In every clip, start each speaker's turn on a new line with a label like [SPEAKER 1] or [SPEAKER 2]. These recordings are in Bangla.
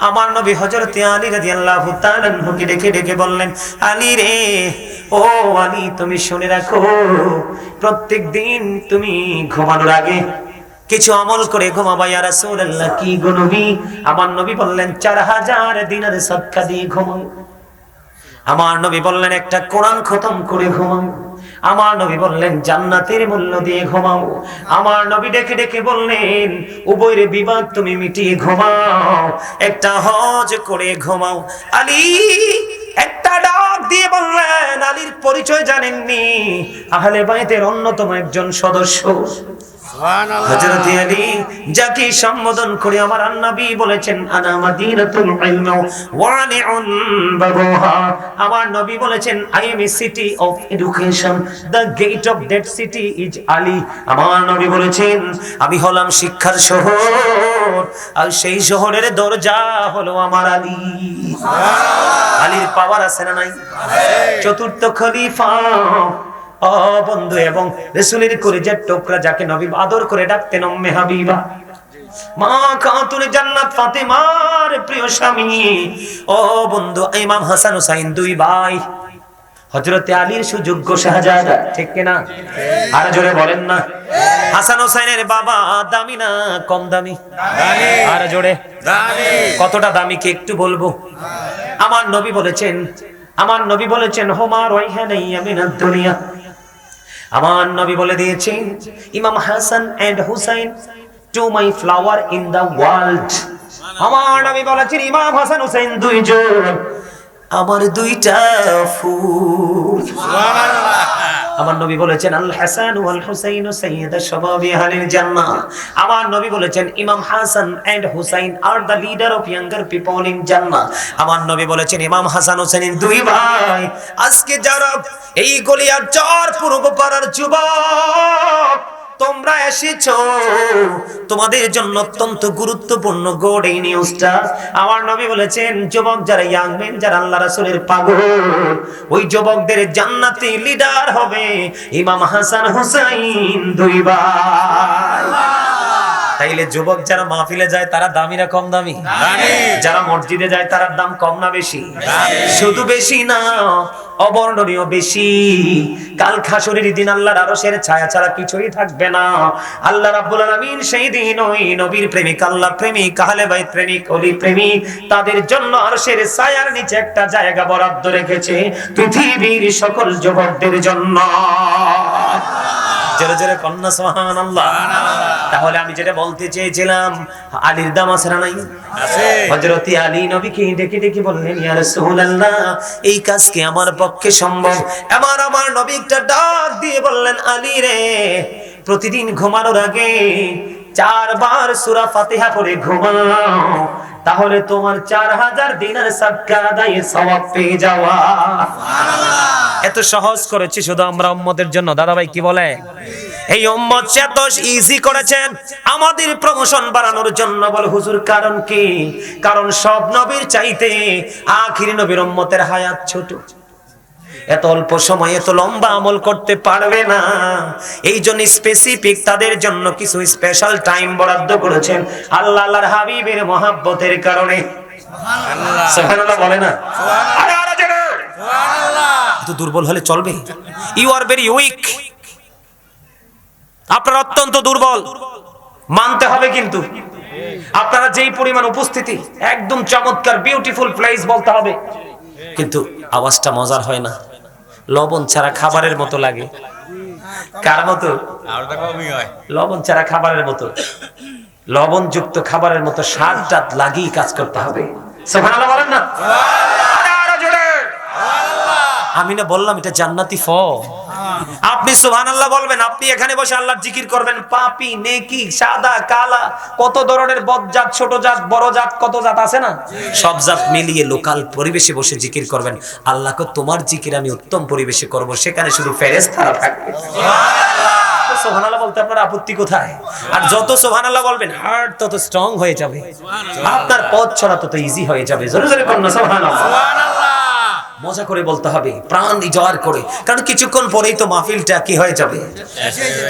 [SPEAKER 1] আমার নবী হযরত আলী রাদিয়াল্লাহু তাআলা আনহুকে ডেকে ডেকে বললেন, আলী রে, ও আলী, তুমি শুনে রাখো, প্রত্যেক দিন তুমি ঘুমানোর আগে কিছু আমল করে ঘুমাবা। ইয়া রাসূলুল্লাহ, কি গো নবী? আমার নবী বললেন 4000 দিনার সাদকা দিয়ে ঘুমাও। আমার নবী বললেন একটা কোরআন খতম করে ঘুমাও। আমার নবী বললেন জান্নাতের মূল্য দিয়ে ঘুমাও। আমার নবী ডেকে ডেকে বললেন উভয়ের বিবাদ তুমি মিটিয়ে ঘুমাও, একটা হজ করে ঘুমাও। আলী একটা ডাক দিয়ে বললেন, আলীর পরিচয় জানেননি, আহলে বাইতের অন্যতম একজন সদস্য হযরত আলী, যাকে সম্বোধন করে আমার নবী বলেছেন আনা মাদিনাতুল ইলম ওয়া আলিউন বাবুহা। আমার নবী বলেছেন I am a city of education, the gate of that city is Ali. আমার নবী বলেছেন আমি হলাম শিক্ষার শহর, আর সেই শহরের দরজা হলো আমার আলী। আলীর পাওয়ার আছে না নাই? চতুর্থ খলিফা, ও বন্ধু, এবং রাসূলের কলিজার টুকরা, যাকে নবী আদর করে ডাকতেন উম্মে হাবিবা, মা খাতুনে জান্নাত ফাতেমার প্রিয় স্বামী। ও বন্ধু, ইমাম হাসান হুসাইন দুই ভাই, হযরত আলীর সুযোগ্য শাহজাদা, ঠিক কিনা? আর জোরে বলেন না। হাসান হুসাইনের বাবা দামি না কম দামি? আর জোরে দামি। কতটা দামি কি একটু বলবো? আমার নবী বলেছেন হুমা রাইহানাইয়া মিনাদ দুনিয়া। আমার নবী বলে দিয়েছেন ইমাম Hasan and Hussain to my flower in the world. আমার নবী বলেছেন ইমাম হাসান হুসাইন দুইজন আমার দুইটা ফুল। সুবহানাল্লাহ। আমার নবী বলেছেন আল হাসান ওয়াল হুসাইন সাইয়্যিদা শাবাবি আহলিল জান্নাহ। আমার নবী বলেছেন ইমাম Hasan and Hussain are the leader of younger people in জান্নাহ। আমার নবী বলেছেন ইমাম হাসান হুসাইনের দুই ভাই। আজকে যারা এই গলিয়ার চর পূর্ব পাড়ার যুবক তোমরা এসেছো, তোমাদের জন্য অত্যন্ত গুরুত্বপূর্ণ গুড এই নিউজটা। আমার নবী বলেছেন যুবক যারা, ইয়াং মেন যারা আল্লাহ রাসূলের পাগল, ওই যুবকদের জান্নাতি লিডার হবে ইমাম হাসান হুসাইন দুই ভাই। তাইলে যুবক যারা মাহফিলে যায় তারা দামি না কম দামি? যারা মসজিদে যায় তার দাম কম না বেশি? শুধু বেশি না, অবর্ণনীয় বেশি। কাল হাসরের দিন আল্লাহর আরশের ছায়া ছাড়া কিছুই থাকবে না। আল্লাহ রাব্বুল আলামিন সেই দিন ওই নবীর প্রেমিক, আল্লাহ প্রেমিক, আহলে বাইত প্রেমিক, ওলি প্রেমিক, তাদের জন্য আরশের ছায়ার নিচে একটা জায়গা বরাদ্দ রেখেছে পৃথিবীর সকল যুবকদের জন্য। জোরে জোরে কন্যা সুবহানাল্লাহ। তাহলে আমি যেটা বলতে চেয়েছিলাম, আলীর দাম আছে না নাই? আছে। হযরত আলী নবীকে ডেকে ডেকে বললেন ইয়া রাসূলুল্লাহ, এই কাজ কি আমার পক্ষে সম্ভব? আমার নবী একটা ডাক দিয়ে বললেন আলী রে, প্রতিদিন ঘুমানোর আগে 4 বার সূরা ফাতিহা পড়ে ঘুমাও, তাহলে তোমার 4000 দিনার সাদকা আদায়ে সওয়াব পেয়ে যাওয়া। সুবহানাল্লাহ। এত সহজ করেছি শুধু আমরা উম্মতের জন্য। দাদা ভাই কি বলে? এই উম্মত এত ইজি করেছেন আমাদের প্রমোশন বাড়ানোর জন্য। বল হুজুর কারণ কি? কারণ সব নবীর চাইতে আখির নবীর উম্মতের হায়াত ছোট, এত অল্প সময়ে এত লম্বা আমল করতে পারবে না। এই জন্য স্পেসিফিক তাদের জন্য কিছু স্পেশাল টাইম বরাদ্দ করেছেন আল্লাহ আল্লাহর হাবিবের মহব্বতের কারণে। সুবহানাল্লাহ। সুবহানাল্লাহ বলে না? সুবহানাল্লাহ। এত দুর্বল হলে চলবে? You are very weak. আপনারা অত্যন্ত দুর্বল, মানতে হবে। কিন্তু আপনারা যেই পরিমাণ উপস্থিতি, একদম চমৎকার বিউটিফুল প্লেস বলতে হবে, কিন্তু আওয়াজটা মজার হয় না। লবণ ছাড়া খাবারের মতো লাগে। কার মতো? লবণ ছাড়া খাবারের মতো, লবণযুক্ত খাবারের মতো স্বাদটা লাগিয়ে কাজ করতে হবে। সুবহানাল্লাহ বলেন না? আমি না বললাম এটা জান্নাতি ফল। আপনি সুবহানাল্লাহ বলবেন, আপনি এখানে বসে আল্লাহর জিকির করবেন, পাপী, নেকি, সাদা, কালা, কত ধরনের বদজাত, ছোট জাত, বড় জাত, কত জাত আছে না? সব জাত মিলিয়ে লোকাল পরিবেশে বসে জিকির করবেন। আল্লাহকে তোমার জিকির আমি উত্তম পরিবেশে করব, সেখানে শুধু ফেরেশতারা থাকবে। সুবহানাল্লাহ। সুবহানাল্লাহ বলতে আপনার আপত্তি কোথায়? আর যত সুবহানাল্লাহ বলবেন হার্ট তত স্ট্রং হয়ে যাবে, আপনার পথ চলা তত ইজি হয়ে যাবে। জোরে জোরে বলুন সুবহানাল্লাহ। মজা করে বলতে হবে, প্রাণ জোয়ার করে, কারণ কিছুক্ষণ পরেই তো মাহফিলটা কি হয়ে যাবে?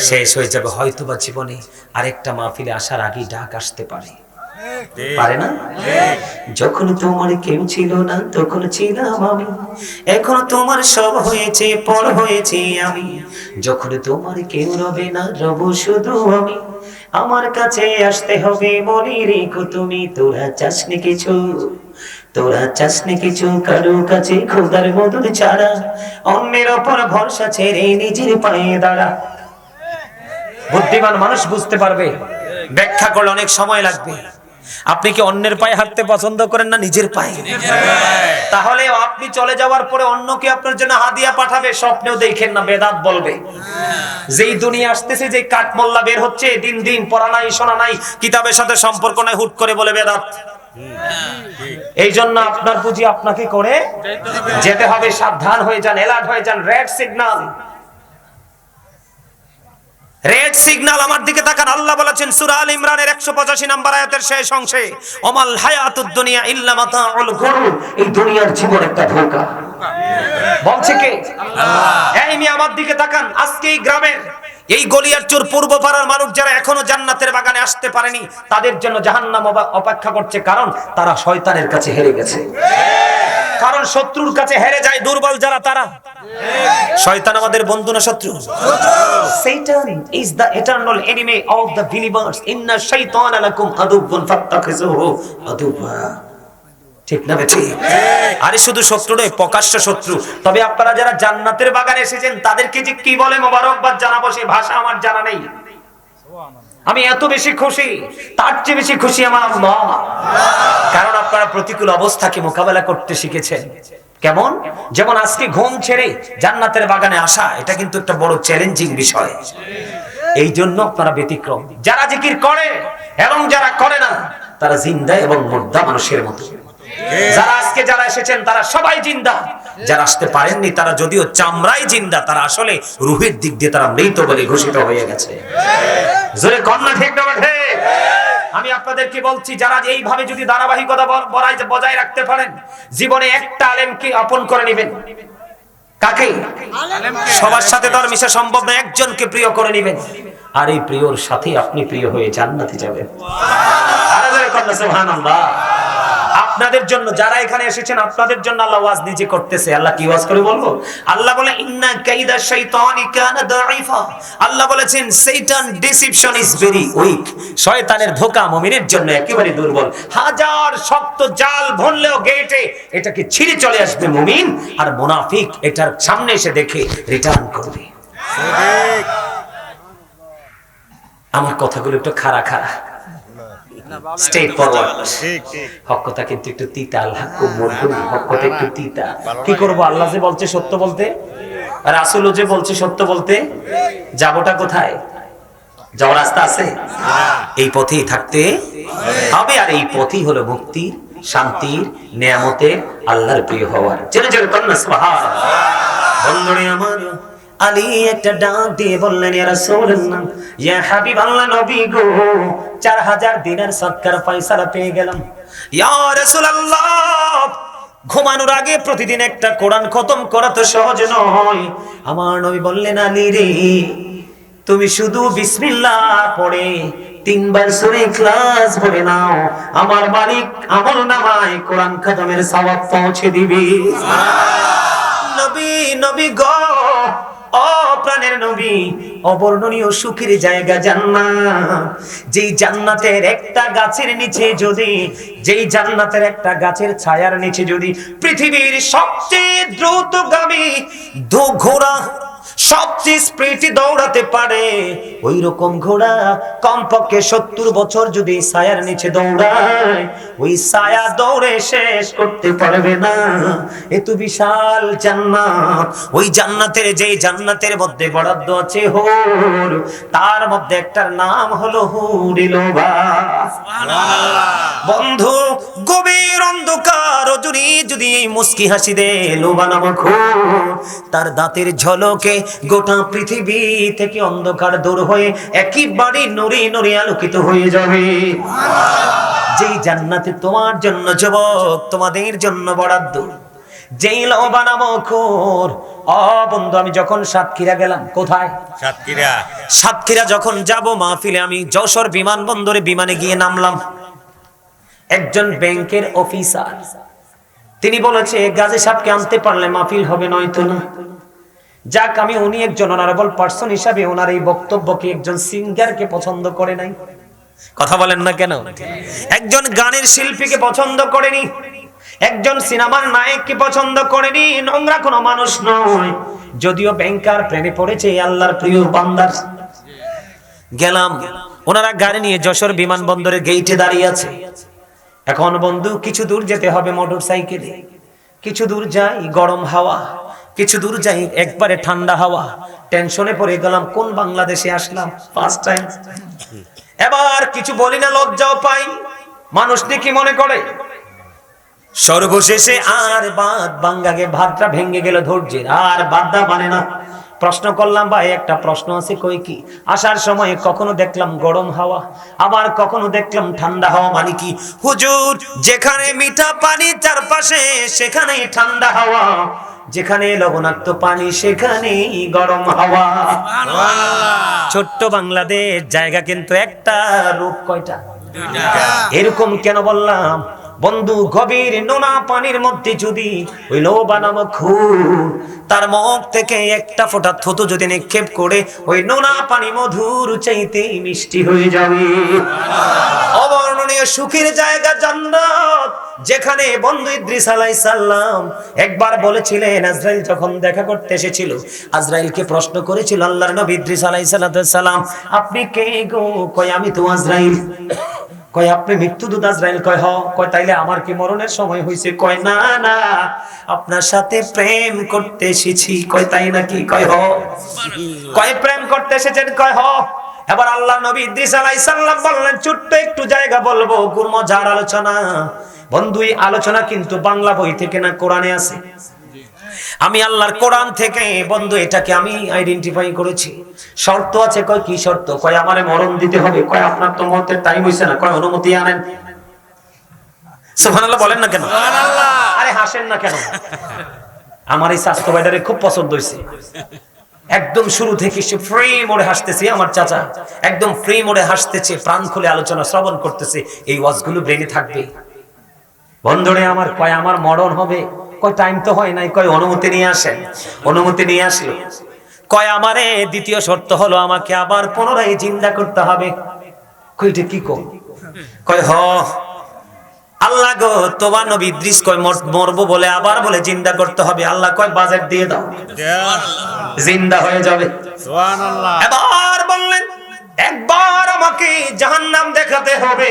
[SPEAKER 1] শেষ হয়ে যাবে। হয়তো বা জীবনে আরেকটা মাহফিলে আসার আগেই ডাক আসতে পারে। পারে না? যখন তোমার কেউ ছিল না তখন ছিলাম আমি, এখন তোমার সব হয়েছে, পর হয়েছে আমি। যখন তোমার কেউ রবে না, রব শুধু আমি। আমার কাছে আসতে হবে, মনে রেখো তুমি। তোরা চাসনি কিছু, তোরা চাসনি কিছু কারো কাছে খোদার মধুর ছাড়া। অন্যের ওপর ভরসা ছেড়ে নিজের পায়ে দাঁড়া। বুদ্ধিমান মানুষ বুঝতে পারবে, ব্যাখ্যা করলে অনেক সময় লাগবে। আপনি কি অন্যের পায়ে হাঁটতে পছন্দ করেন না নিজের পায়ে? তাহলে আপনি চলে যাওয়ার পরে অন্যকে আপনার জন্য হাদিয়া পাঠাবে, স্বপ্নেও দেখেন না, বেদাত বলবে। যেই দুনিয়া আসতেছে, যে কাঠমোল্লা বের হচ্ছে, দিন দিন পড়া নাই, শোনা নাই, কিতাবের সাথে সম্পর্ক নাই, হুট করে বলে বেদাত। এই জন্য আপনার পুঁজি আপনাকে করে যেতে হবে। সাবধান হয়ে যান, অ্যালার্ট হয়ে যান। Red signal, red signal. আমার দিকে তাকান। আল্লাহ বলেছেন সূরা আল ইমরানের 185 নম্বর আয়াতের শেষ অংশে, ওমাল হায়াতুদ দুনিয়া ইল্লা মাতাউল গুরুর। এই দুনিয়ার জীবন একটা ধোঁকা। বলছে কে? আল্লাহ। এই মিয়া আমার দিকে তাকান। আজকে এই গ্রামের, এই গলিয়ারচর পূর্ব পাড়ার মানুষ যারা এখনো জান্নাতের বাগানে আসতে পারেনি, তাদের জন্য জাহান্নাম অপেক্ষা করছে। কারণ তারা শয়তানের কাছে হেরে গেছে। কারণ শত্রুর কাছে হেরে যায় দুর্বল যারা, তারা। শয়তান আমাদের বন্ধু না শত্রু? Satan is the eternal enemy of the believers. Inna shaytana lakum aduwwun fattakhizuhu aduwwa. ঠিক না বেঠি? আরে শুধু শত্রু নয়, প্রকাশ্য শত্রু। তবে আপনারা যারা জান্নাতের বাগানে এসেছেন, তাদেরকে যে কি বলে মোবারকবাদ জানাবো সেই ভাষা আমার জানা নেই। আমি এত বেশি খুশি, তার চেয়ে বেশি খুশি আমার আল্লাহ। কারণ আপনারা প্রতিকূল অবস্থাকে মোকাবেলা করতে শিখেছেন। কেমন? যেমন আজকে ঘুম ছেড়ে জান্নাতের বাগানে আসা, এটা কিন্তু একটা বড় চ্যালেঞ্জিং বিষয়। এই জন্য আপনারা ব্যতিক্রম। যারা জিকির করে এবং যারা করে না, তারা জিন্দা এবং মুর্দা মানুষের মতো। যারা আজকে যারা এসেছেন তারা সবাই জিন্দা, যারা আসতে পারেননি তারা যদিও চামড়াই জিন্দা, তারা আসলে রূহের দিক দিয়ে তারা মৃত বলে ঘোষিত হয়ে গেছে। জোরে কন্যা ঠিক না ঠিক? আমি আপনাদেরকে বলছি, যারা এইভাবে যদি ধারাবাহিকতা বজায় রাখতে পারেন, জীবনে একটা আলেমকে আপন করে নেবেন। কাকে? সবার সাথে তো মিশা সম্ভব না, একজনকে প্রিয় করে নেবেন। আর এই প্রিয়র সাথে আপনি প্রিয় হয়ে জান্নাতে যাবেন। আরে জোরে কন্যা সুবহানাল্লাহ। আপনাদের জন্য যারা এখানে এসেছেন, আপনাদের জন্য আল্লাহ ওয়াজ নিজে করতেছে। আল্লাহ কি ওয়াজ করে বলবো? আল্লাহ বলে ইন্না কাইদা শাইতানি কানা দাঈফা। আল্লাহ বলেছেন শয়তান ডিসিপশন ইজ ভেরি উইক। শয়তানের ধোঁকা মুমিনের জন্য একেবারে দুর্বল। হাজার শক্ত জাল ভনলেও গেটে এটাকে ছিঁড়ে চলে আসবে মুমিন, আর মুনাফিক এটার সামনে এসে দেখে রিটার্ন করবে। ঠিক। আমার কথাগুলো একটু খাড়া খাড়া, স্ট্রেট ফরওয়ার্ড। হক কথা কিন্তু একটু তিতা। আল্লাহ খুব মধুর, হক কথা একটু তিতা। কি করব? আল্লাহ যে বলছে সত্য বলতে, আর রাসূলও যে বলছে সত্য বলতে, যাবোটা কোথায়? যাওয়ার রাস্তা আছে? এই পথেই থাকতে হবে। আর এই পথই হলো মুক্তি, শান্তির, নিয়ামতের, আল্লাহর প্রিয় হওয়ার। জোরে জোরে কন্যা সুবহানাল্লাহ। বন্ধুরে আমার, আলী একটা ডাক দিয়ে বললেন, ইয়া রাসূলুল্লাহ, ইয়া হাবিবাল্লাহ, নবী গো, 4000 দিনার সদকার পয়সা পেয়ে গেলাম। ইয়া রাসূলুল্লাহ, ঘুমানোর আগে প্রতিদিন একটা কোরআন খতম করা তো সহজ নয়। আমার নবী বললেন, আলী রে, তুমি শুধু বিসমিল্লাহ পড়ে 3 বার সূরা ইখলাস পড়ে নাও, আমার মালিক আমলনামায় কোরআন খতমের সওয়াব পৌঁছে দিবে। নবী, নবী গো, ও প্রাণের নবী, অবর্ণনীয় সুখের জায়গা জান্নাত। যেই জান্নাতের একটা গাছের নিচে যদি, যেই জান্নাতের একটা গাছের ছায়ার নিচে যদি পৃথিবীর সবচেয়ে দ্রুতগামী ঘোড়া সবচেয়ে স্পিডে দৌড়াতে পারে, ওই রকম ঘোড়া কমপক্ষে 70 বছর যদি ছায়ার নিচে দৌড়ায়, ওই ছায়া দৌড়ে শেষ করতে পারবে না। এত বিশাল জান্নাত। ওই জান্নাতের, যেই জান্নাতের মধ্যে বরাদ্দ আছে হুর, তার মধ্যে একটার নাম হলো হুরিলবা। সুবহানাল্লাহ। বন্ধু, গভীর অন্ধকার রজনী যদি এই মুস্কি হাসি দে লোবা নামক হুর, তার দাঁতের ঝলকে গোটা পৃথিবী থেকে অন্ধকার দূর হয়ে একেবারে নূরে নূরে আলোকিত হয়ে যাবে। যেই জান্নাতে তোমার জন্য যুবক, তোমাদের জন্য বরাদ্দ, যেই লোবা নামক হুর। ও বন্ধু, আমি যখন সাতক্ষীরা গেলাম, কোথায়? সাতক্ষীরা যখন যাব মাহফিলে, আমি যশোর বিমানবন্দরে বিমানে গিয়ে নামলাম। একজন ব্যাংকের অফিসার, তিনি বলেছে গাজী সাহেবকে আনতে পারলে মাহফিল হবে, নয়তো না। যাক, আমি উনি একজন অনারেবল পারসন হিসাবে ওনার এই বক্তব্যকে একজন সিঙ্গারকে পছন্দ করে নাই। কথা বলেন না কেন? একজন গানের শিল্পীকে পছন্দ করেনি, একজন সিনেমার নায়ককে পছন্দ করেনি। নোংরা কোনো মানুষ নয়, যদিও ব্যাংকার প্রেমে পড়েছে আল্লাহর প্রিয় বান্দার। গেলাম, ওনারা গাড়ি নিয়ে যশোর বিমানবন্দরের গেইটে দাঁড়িয়ে আছে। এখন বন্ধু কিছু দূর যেতে হবে মোটর সাইকেলে, কিছু দূর যাই গরম হাওয়া, কিছু দূর যাই একবারে ঠান্ডা হাওয়া। টেনশনে পড়ে গেলাম, কোন বাংলাদেশে আসলাম, ফার্স্ট টাইম। এবার কিছু বলি না, লজ্জাও পাই, মানুষ কি মনে করে। সর্বশেষে আর বাদ বাঙ্গাগে ভাতটা ভেঙে গেল ধৈর্যের, আর বাদা মানে না। প্রশ্ন করলাম, ভাই একটা প্রশ্ন আছে। কই কি? আসার সময় কখনো দেখলাম গরম হাওয়া, আবার কখনো দেখলাম ঠান্ডা হাওয়া। মানে কি হুজুর? যেখানে মিঠা পানি চারপাশে সেখানেই ঠান্ডা হাওয়া, যেখানে লবণাক্ত পানি সেখানেই গরম হাওয়া। ছোট্ট বাংলাদেশ জায়গা কিন্তু একটা, রূপ কয়টা? এরকম কেন বললাম বন্ধু? গভীর নোনা পানির মধ্যে যদি ওই লোবা নামক হুর তার মুখ থেকে একটা ফোঁটা থুতু যদি নিক্ষেপ করে, ওই নোনা পানি মধুর চাইতে মিষ্টি হয়ে যাবে। অবর্ণনীয় সুখের জায়গা জান্নাত, যেখানে বন্ধু ইদ্রিস আলাইহিস সালাম একবার বলেছিলেন, আজরাইল যখন দেখা করতে এসেছিল, আজরাইলকে প্রশ্ন করেছিল আল্লাহর নবী ইদ্রিস আলাইহিস সালাম, আপনি কে গো? কয় আমি তো আজরাইল। কয় আপনি মৃত্যুদূত আজরাইল? কয় হ। কয় তাইলে আমার কি মরণের সময় হয়েছে? কয় না না, আপনার সাথে প্রেম করতে এসেছি। কয় তাই নাকি? কয় হ। কয় প্রেম করতে এসেছেন? কয় হ। এবার আল্লাহ নবী ইদ্রিস আলাইহিস সালাম বললেন, ছোট্ট একটু জায়গা বলবো, গুরমজার আলোচনা। বন্ধু এই আলোচনা কিন্তু বাংলা বই থেকে না, কোরআনে আছে। আমি আল্লাহর কোরআন থেকে বন্ধু এটাকে আমি আইডেন্টিফাই করেছি। শর্ত আছে। কয় কি শর্ত? কয় আমারে মরণ দিতে হবে। কয় আপনার তো মরতে টাইম হইছে না। কয় অনুমতি আনেন। সুবহানাল্লাহ বলেন না কেন? সুবহানাল্লাহ। আরে হাসেন না কেন? আমার এই স্বাস্থ্য ভাইটারে খুব পছন্দ হইছে। একদম শুরু থেকে সে ফ্রি মোডে হাসতেছে। আমার চাচা একদম ফ্রি মোডে হাসতেছে, প্রাণ খুলে আলোচনা শ্রবণ করতেছে। এই ওয়াজগুলো ব্রেনে থাকবে। বন্ধুরে আমার, কয় আমার মরণ হবে। কয় টাইম তো হয় নাই। কয় অনুমতি নিয়ে আসেন। অনুমতি নিয়ে আসলো। কয় আমারে দ্বিতীয় শর্ত হলো আমাকে আবার পুনরায় জিন্দা করতে হবে। কই এটা কি কম? কয় হ। আল্লাহ গো, তোমার নবী ইদ্রিস কয় মরবো বলে আবার বলে জিন্দা করতে হবে। আল্লাহ কয় বাজেট দিয়ে দাও, জিন্দা হয়ে যাবে। সুবহানাল্লাহ। এবার বললেন, একবার আমাকে জাহান্নাম দেখাতে হবে,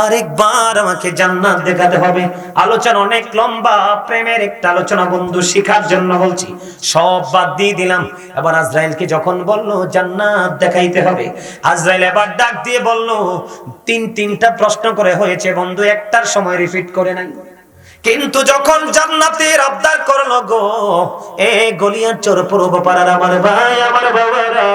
[SPEAKER 1] আরেকবার আমাকে জান্নাত দেখাতে হবে। আলোচনা অনেক লম্বা, প্রেমের একটা আলোচনা বন্ধু, শিখার জন্য বলছি। সব বাদ দিয়ে দিলাম। এবার আজরাইলকে যখন বললো জান্নাত দেখাইতে হবে, আজরাইল এবার ডাক দিয়ে বললো, তিনটা প্রশ্ন করে হয়েছে বন্ধু, একটার সময় রিপিট করে নাই। কিন্তু যখন জান্নাতের আবদার করলো গো, এ গলিয়ার চোর পূর্ব পাড়ার আমার ভাই, আমার বাবারা,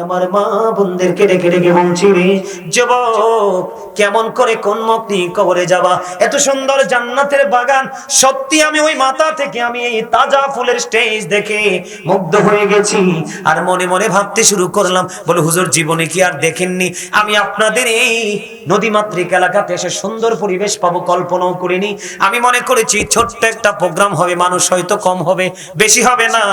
[SPEAKER 1] আমার মা বোনদেরকে ডেকে ডেকে বলছি, রে যুবক, কেমন করে কোন মুখ নিয়ে কবরে যাবা? এত সুন্দর জান্নাতের বাগান, সত্যি আমি ওই মাথা থেকে আমি এই তাজা ফুলের স্টেজ দেখে মুগ্ধ হয়ে গেছি। আর মনে মনে ভাবতে শুরু করলাম, বলে হুজুর জীবনে কি আর দেখেননি? আমি আপনাদের এই নদীমাতৃক এলাকাতে এসে সুন্দর পরিবেশ পাবো কল্পনাও করিনি। আমি মনে করেছি ছোট্ট একটা প্রোগ্রাম হবে, মানুষ হয়তো কম হবে, বেশি হবে না।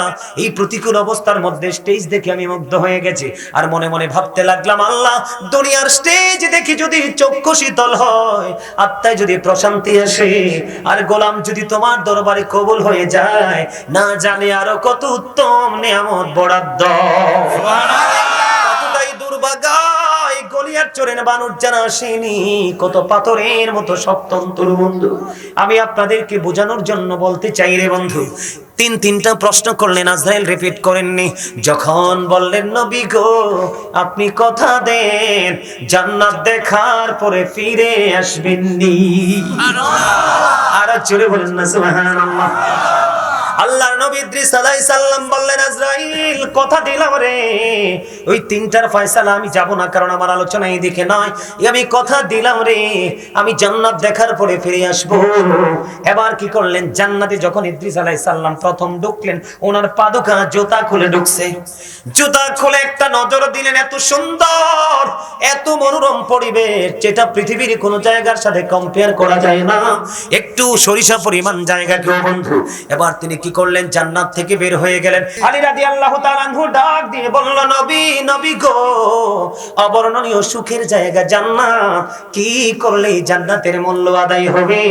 [SPEAKER 1] এই প্রতিকূল অবস্থার মধ্যে স্টেজ দেখে আমি মুগ্ধ হয়ে গেছি। আর মনে মনে ভাবতে লাগলাম, আল্লাহ, দুনিয়ার স্টেজ দেখি যদি চক্ষু শীতল হয়, আত্মায় যদি প্রশান্তি আসে, আর গোলাম যদি তোমার দরবারে কবুল হয়ে যায়, না জানে আরো কত উত্তম নিয়ামত বরাদ্দ। কতটাই দুর্ভাগা গলিয়ার চোরের বানুর জানা আসেনি, কত পাথরের মতো সপ্তন্তর বন্ধু। আমি আপনাদেরকে বোঝানোর জন্য বলতে চাই রে বন্ধু, তিনটা প্রশ্ন করলেন, আজরাইল রিপিট করেননি। যখন বললেন নবী গো, আপনি কথা দেন জান্নাত দেখার পরে ফিরে আসবেননি। আর জোরে বলেন না সুবহানাল্লাহ। আল্লাহর নবী ইদ্রিস আলাইহিস সালাম বললেন, আজরাইল কথা দিলাম রে, ওই তিনটার ফয়সালা আমি যাব না, কারণ আমার আলোচনা এইদিকে নয়। আমি কথা দিলাম রে, আমি জান্নাত দেখার পরে ফিরে আসব। এবার কি করলেন, জান্নাতে যখন ইদ্রিস আলাইহিস সালাম প্রথম ঢুকলেন, ওনার পাদুকা জুতা খুলে ঢুকছে। জুতা খুলে একটা নজর দিলেন, এত সুন্দর, এত মনোরম পরিবেশ, যেটা পৃথিবীর কোন জায়গার সাথে কম্পেয়ার করা যায় না, একটু সরিষা পরিমাণ জায়গা কেউ বন্ধু। এবার তিনি কি করলেন, জান্নাত থেকে বের হয়ে গেলেন। আলী রাদিয়াল্লাহু তাআলা আনহু ডাক দিয়ে বলল, নবী, নবী গো, অবর্ণনীয় সুখের জায়গা জান্নাত, কি করলে জান্নাতের মূল্য আদায় হবে?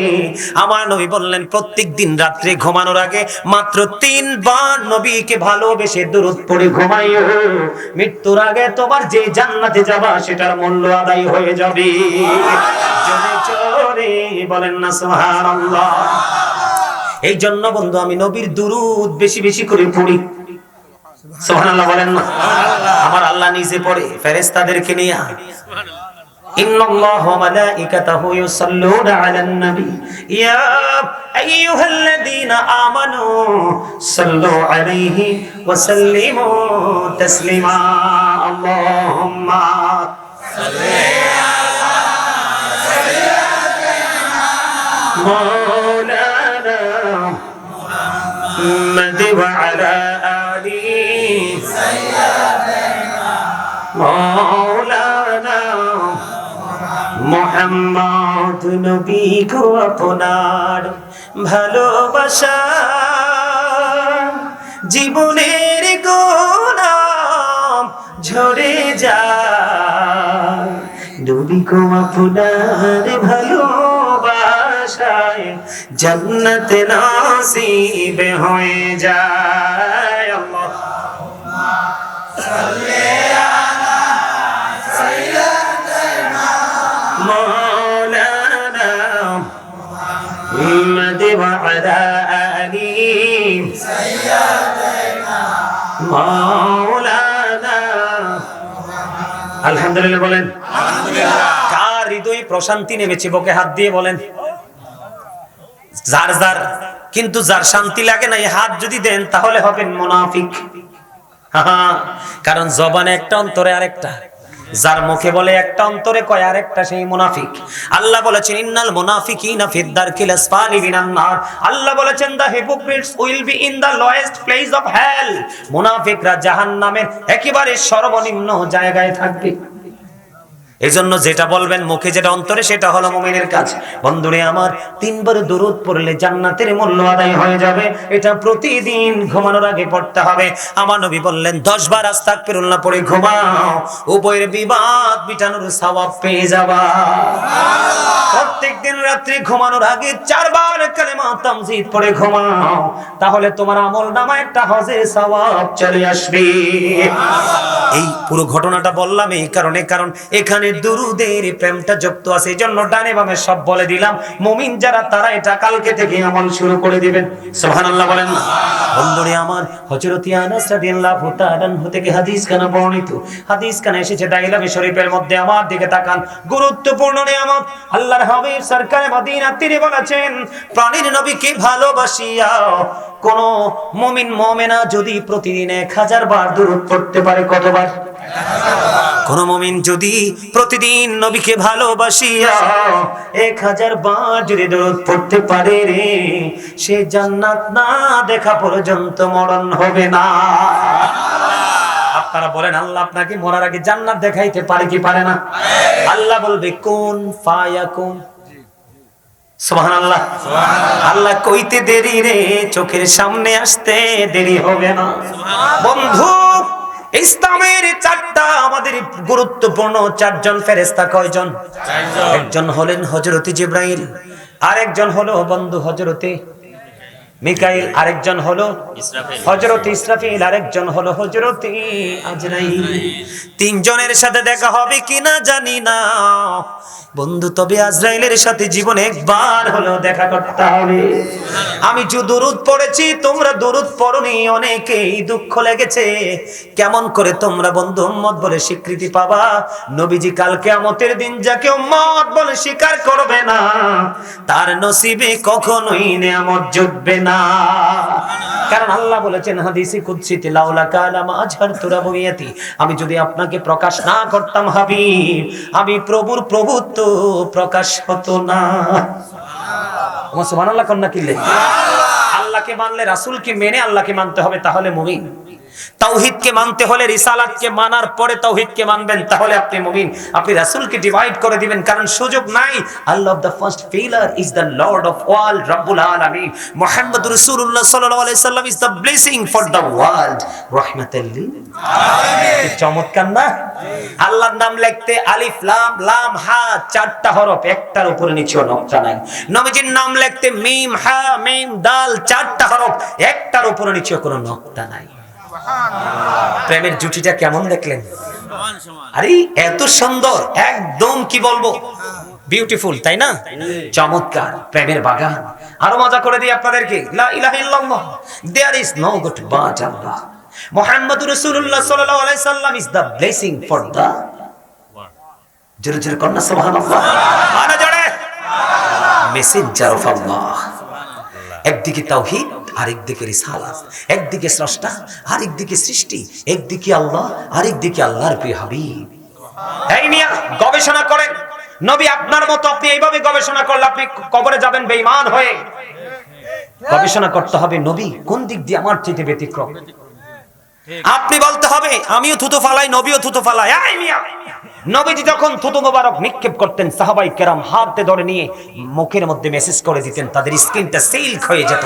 [SPEAKER 1] আমার নবী বললেন, প্রত্যেক দিন রাত্রে ঘুমানোর আগে মাত্র 3 বার নবীকে ভালোবেসে দরুদ পড়ে ঘুমাইও, মৃত্যুর আগে তোমার যে জান্নাতে যাবা সেটার মূল্য আদায় হয়ে যাবে। জোরে জোরে বলেন না সুবহানাল্লাহ। এই জন্য বন্ধু আমি নবীর দুরূদ বেশি বেশি করে পড়ি। সুবহানাল্লাহ বলেন না। আমার আল্লাহ নিজে পড়ে ফেরেশতাদেরকে নিয়ে, ইন্নাল্লাহা ওয়া মালাইকাতাহু ইউসাল্লুনা আলান নবী ইয়া আইয়ুহাল্লাযীনা আমানু সাল্লু আলাইহি ওয়া সাল্লিমু তাসলিমা। আল্লাহুম্মা সাল্লি আলা সাইয়্যিদিনা মাওলানা মুহাম্মাদ ওয়া আলা আলি সাইয়্যিদিনা মাওলানা মুহাম্মদ। নবী গো আপনার ভালোবাসা জীবনের গোলাম ঝরে যায়, নবী গো আপনার ভালোবাসায় জান্নাত নসিব হয়ে যায়। আল্লাহুম্মা সাল্লি আলা সাইয়্যিদিনা মাওলানা মুহাম্মাদ ওয়া আলা আলি সাইয়্যিদিনা মাওলানা। আলহামদুলিল্লাহ বলেন। আলহামদুলিল্লাহ। কার হৃদয়ে প্রশান্তি নেমেছে বুকে হাত দিয়ে বলেন। যার যার, কিন্তু যার শান্তি লাগে না, এই হাত যদি দেন তাহলে হবেন মুনাফিক। কারণ জবানে একটা, অন্তরে আরেকটা। যার মুখে বলে একটা, অন্তরে কয় আরেকটা, সেই মুনাফিক। আল্লাহ বলেছেন, ইন্নাল মুনাফিকিনা ফিদ দারকিল আসফালি মিনান নার। আল্লাহ বলেছেন, the hypocrites will be in the lowest place of hell. মুনাফিকরা জাহান্নামের একেবারে সর্বনিম্ন জায়গায় থাকবে। এজন্য যেটা বলবেন মুখে, যেটা অন্তরে, সেটা হলো মুমিনের কাজ। বন্ধুরে আমার, 3 বার দরুদ পড়লে জান্নাতের মূল্য আদায় হয়ে যাবে। এটা প্রতিদিন ঘুমানোর আগে পড়তে হবে। আমার নবী বললেন, 10 বার আস্তাগফিরুল্লাহ পড়ে ঘুমাও, উভয়ের বিবাদ মিটানোর সওয়াব পেয়ে যাবা। প্রত্যেকদিন রাত্রি ঘুমানোর আগে 4 বার কালেমা তামজিদ পড়ে ঘুমাও, তাহলে তোমার আমলনামায় একটা হজের সওয়াব চলে আসবে। এই পুরো ঘটনাটা বললাম এই কারণে, কারণ এখানে দুরুদের প্রেমটা যুক্ত আছে। এইজন্য ডানে বামে সব বলে দিলাম। মুমিন যারা, তারা এটা কালকে থেকে আমল শুরু করে দিবেন। সুবহানাল্লাহ বলেন না। বন্ধুরে আমার, হযরত আনাস রাদিয়াল্লাহু তাআলা আনহু থেকে হাদিস কানা বর্ণিত। হাদিস কানা এসেছে দাইলামে শরীফের মধ্যে। আমার দিকে তাকান, গুরুত্বপূর্ণ নিয়ামত। আল্লাহর হাবিব সরকারে মদিনা তিনি বলেছেন, প্রাণীর নবীকে ভালোবাসিয়া কোন মুমিন মুমিনা যদি প্রতিদিন 1000 বার দরুদ পড়তে পারে, কতবার? কোন মুমিন যদি প্রতিদিন নবীকে ভালোবাসিয়া 1000 বার যদি দরুদ পড়তে পারে রে, সে জান্নাত না দেখা পর্যন্ত মরণ হবে না। আপনারা বলেন, আল্লাহ আপনাকে মরার আগে জান্নাত দেখাইতে পারে কি পারে না? আল্লাহ বলবে কুন ফায়াকুন। সুবহানাল্লাহ। আল্লাহ কইতে দেরি রে, চোখের সামনে আসতে দেরি হবে না। বন্ধু, ইসলামের 4টা আমাদের গুরুত্বপূর্ণ 4 জন ফেরেশতা। কয়জন? 4 জন। একজন হলেন হযরতে জিবরাইল, আরেকজন হলো বন্ধু হযরতে মিকাইল, আরেকজন হলো হযরতে ইসরাফিল, আরেকজন হলো হযরতে আজরাইল। 3 জনের সাথে দেখা হবে কিনা জানি না বন্ধু, তবে আজরাইলের সাথে জীবনে একবার হলো দেখা করতে হবে। আমি যে দরুদ পড়েছি, তোমরা দরুদ পড়নি, অনেকেই দুঃখ লেগেছে। কেমন করে তোমরা বন্ধু উম্মত বলে স্বীকৃতি পাবা? নবীজি কাল কিয়ামতের দিন যাকে উম্মত বলে স্বীকার করবে না, তার নসিবে কখনোই নিয়ামত জুটবে না। না। কারণ আল্লাহ বলেছেন হাদিসে কুদসিতে, লাউলা কানা মা আজহারতু রাবুবিয়াতি, আমি যদি আপনাকে প্রকাশ না করতাম হাবিব, আমি প্রভুর প্রভুত্ব প্রকাশ হতো না। সুবহানাল্লাহ কন্যা কিল্লে। আল্লাহকে মানলে, রাসূলকে মেনে আল্লাহকে মানতে হবে, তাহলে মুমিন। তাওহীদকে মানতে হলে রিসালাতকে মানার পরে তাওহীদকে মানবেন, তাহলে আপনি মুমিন। আপনি রাসূলকে ডিভাইড করে দিবেন, কারণ সুযোগ নাই। Allah the first pillar is the lord of all, রব্বুল আলামিন। মুহাম্মদুর রাসূলুল্লাহ সাল্লাল্লাহু আলাইহি সাল্লাম is the blessing for the world, রাহমাতাল লিল আলামিন। চমৎকার না? আল্লাহর নাম লিখতে আলিফ লাম লাম হা চারটা হরফ, একটার উপরে নিচেও নকশা নাই। নবীজির নাম লিখতে মিম হা মিম দাল চারটা হরফ, একটার উপরে নিচেও কোনো নকশা নাই। প্রেমের জুটিটা কেমন দেখলেন? আরে এত সুন্দর, একদম কি বলবো, বিউটিফুল, তাই না? চমৎকার প্রেমের বাগান। আরো মজা করে দিই আপনাদেরকে, লা ইলাহা ইল্লাল্লাহ, there is no god but Allah. মুহাম্মদুর রাসূলুল্লাহ সাল্লাল্লাহু আলাইহি সাল্লাম is the blessing for the, জোরে জোরে কন্যা সুবহানাল্লাহ, আরে জোরে, মেসেঞ্জার অফ আল্লাহ। একদিকে তাওহীদ, আরেকদিকে রিসালাত, একদিকে স্রষ্টা, আরেকদিকে সৃষ্টি, একদিকে আল্লাহ, আরেকদিকে আল্লাহর প্রিয় হাবিব। এই মিয়া গবেষণা করেন, নবী আপনার মতো, আপনি এইভাবে গবেষণা করলে আপনি কবরে যাবেন বেঈমান হয়ে। গবেষণা করতে হবে নবী কোন দিক দিয়ে আমার চেয়ে ব্যতিক্রম। আপনি বলতে হবে আমিও থুতু ফালাই, নবীও থুতু ফালাই। এই মিয়া, নবীজি যখন থুতু মোবারক নিক্ষেপ করতেন, সাহাবায়ে কেরাম হাতে ধরে নিয়ে মুখের মধ্যে মেসেজ করে দিতেন, তাদের স্কিনটা সিল্ক হয়ে যেত।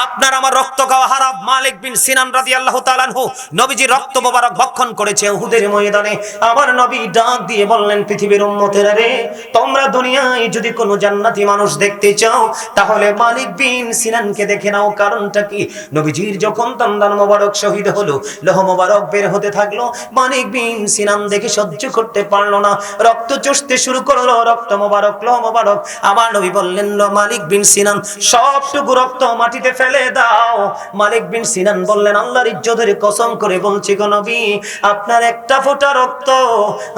[SPEAKER 1] আপনার আমার রক্ত খাওয়া হারাম। মালিক বিন সিনান রাদিয়াল্লাহু তাআলা আনহু নবীজির রক্ত মোবারক ভক্ষণ করেছে উহুদের ময়দানে। আমার নবী ডাক দিয়ে বললেন, পৃথিবীর উম্মতেরা রে, তোমরা দুনিয়ায় যদি কোনো জান্নাতি মানুষ দেখতে চাও, তাহলে মালিক বিন সিনানকে দেখে নাও। কারণটা কি? নবীজির যখন দন্দান মোবারক শহীদ হলো, লোহ মোবারক বের হতে থাকলো, মালিক বিন সিনান দেখে সহ্য করতে পারলো না, রক্ত চুষতে শুরু করলো, রক্ত মোবারক, লোহ মোবারক। আমার নবী বললেন, মালিক বিন সিনান সবটুকু রক্ত মাটিতে ফেলে দাও। মালিক বিন সিনান বললেন, আল্লাহর ইজ্জতের কসম করে বলছি গো নবী, আপনার একটা ফোঁটা রক্ত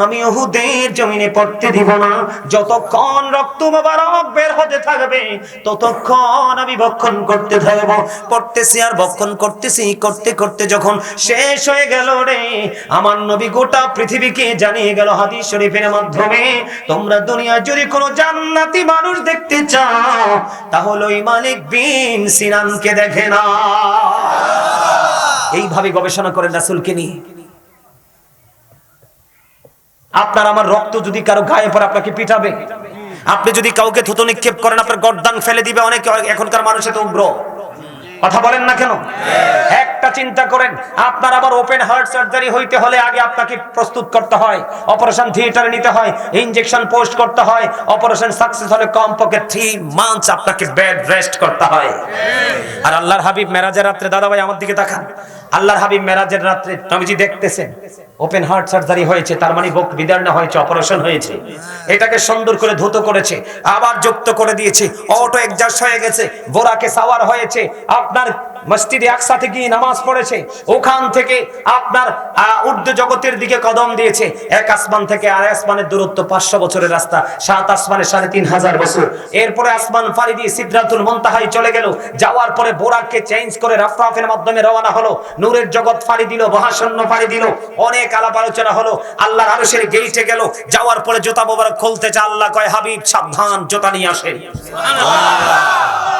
[SPEAKER 1] আমি উহুদের জমিনে পড়তে দিব না। যতক্ষণ রক্ত মোবারক বের হতে থাকবে, ততক্ষণ আমি ভক্ষণ করতে থাকব। পড়তেছি আর ভক্ষণ করতেছি, করতে করতে যখন শেষ হয়ে গেল রে, আমার নবী গোটা পৃথিবীকে জানিয়ে গেল হাদিস শরীফের মাধ্যমে, তোমরা দুনিয়ায় যদি কোনো জান্নাতি মানুষ দেখতে চাও, তাহলে ওই মালিক বিন সিনানকে দেখে না। এইভাবে গবেষণা করেন রাসূলকে নিয়ে। আপনার আমার রক্ত যদি কারো গায়ে পড়ে, আপনাকে পিটাবে। আপনি যদি কাউকে থুতু নিক্ষেপ করেন, আপনার গর্দান ফেলে দিবে। অনেকে, এখনকার মানুষ এত উগ্র, কথা বলেন না কেন? একটা চিন্তা করেন, আপনার আবার ওপেন হার্ট সার্জারি হইতে হলে আগে আপনাকে প্রস্তুত করতে হয়, অপারেশন থিয়েটারে নিতে হয়, ইনজেকশন পোস্ট করতে হয়। অপারেশন সাকসেস হলে কমপক্ষে 3 মান্থস আপনাকে বেড রেস্ট করতে হয়। আর আল্লাহর হাবিব মেরাজের রাত্রে, দাদা ভাই আমার দিকে তাকান, আল্লাহর হাবিব মেরাজের রাত্রে নবীজি দেখতেছেন ওপেন হার্ট সার্জারি হয়েছে, তার মানে বুক বিদারণ হয়েছে, অপারেশন হয়েছে। এটাকে সুন্দর করে ধুত করেছে, আবার যুক্ত করে দিয়েছে, অটো এক্সাস্ট হয়ে গেছে, বোরাকে সাওয়ার হয়েছে, আপনার মসজিদে আকসা থেকে নামাজ পড়েছে, ওখান থেকে আপনার উর্দু জগতের দিকে কদম দিয়েছে। এক আসমান থেকে আর আসমানের দূরত্ব 500 বছরের রাস্তা, 7 আসমানে 3500 বছর। এরপরে আসমান পাড়ি দিয়ে সিদরাতুল মুনতাহায় চলে গেল। যাওয়ার পরে বোরাককে চেঞ্জ করে রাফরাফের মাধ্যমে রওনা হলো, নূরের জগৎ পাড়ি দিল, মহাশূন্য পাড়ি দিল, অনেক আলাপ আলোচনা হলো, আল্লাহর আরশের গেইটে গেল। যাওয়ার পরে জুতা মোবারক খুলতে যা, আল্লাহ কয়, হাবিব সাবধান, জুতা নিয়ে আসেন।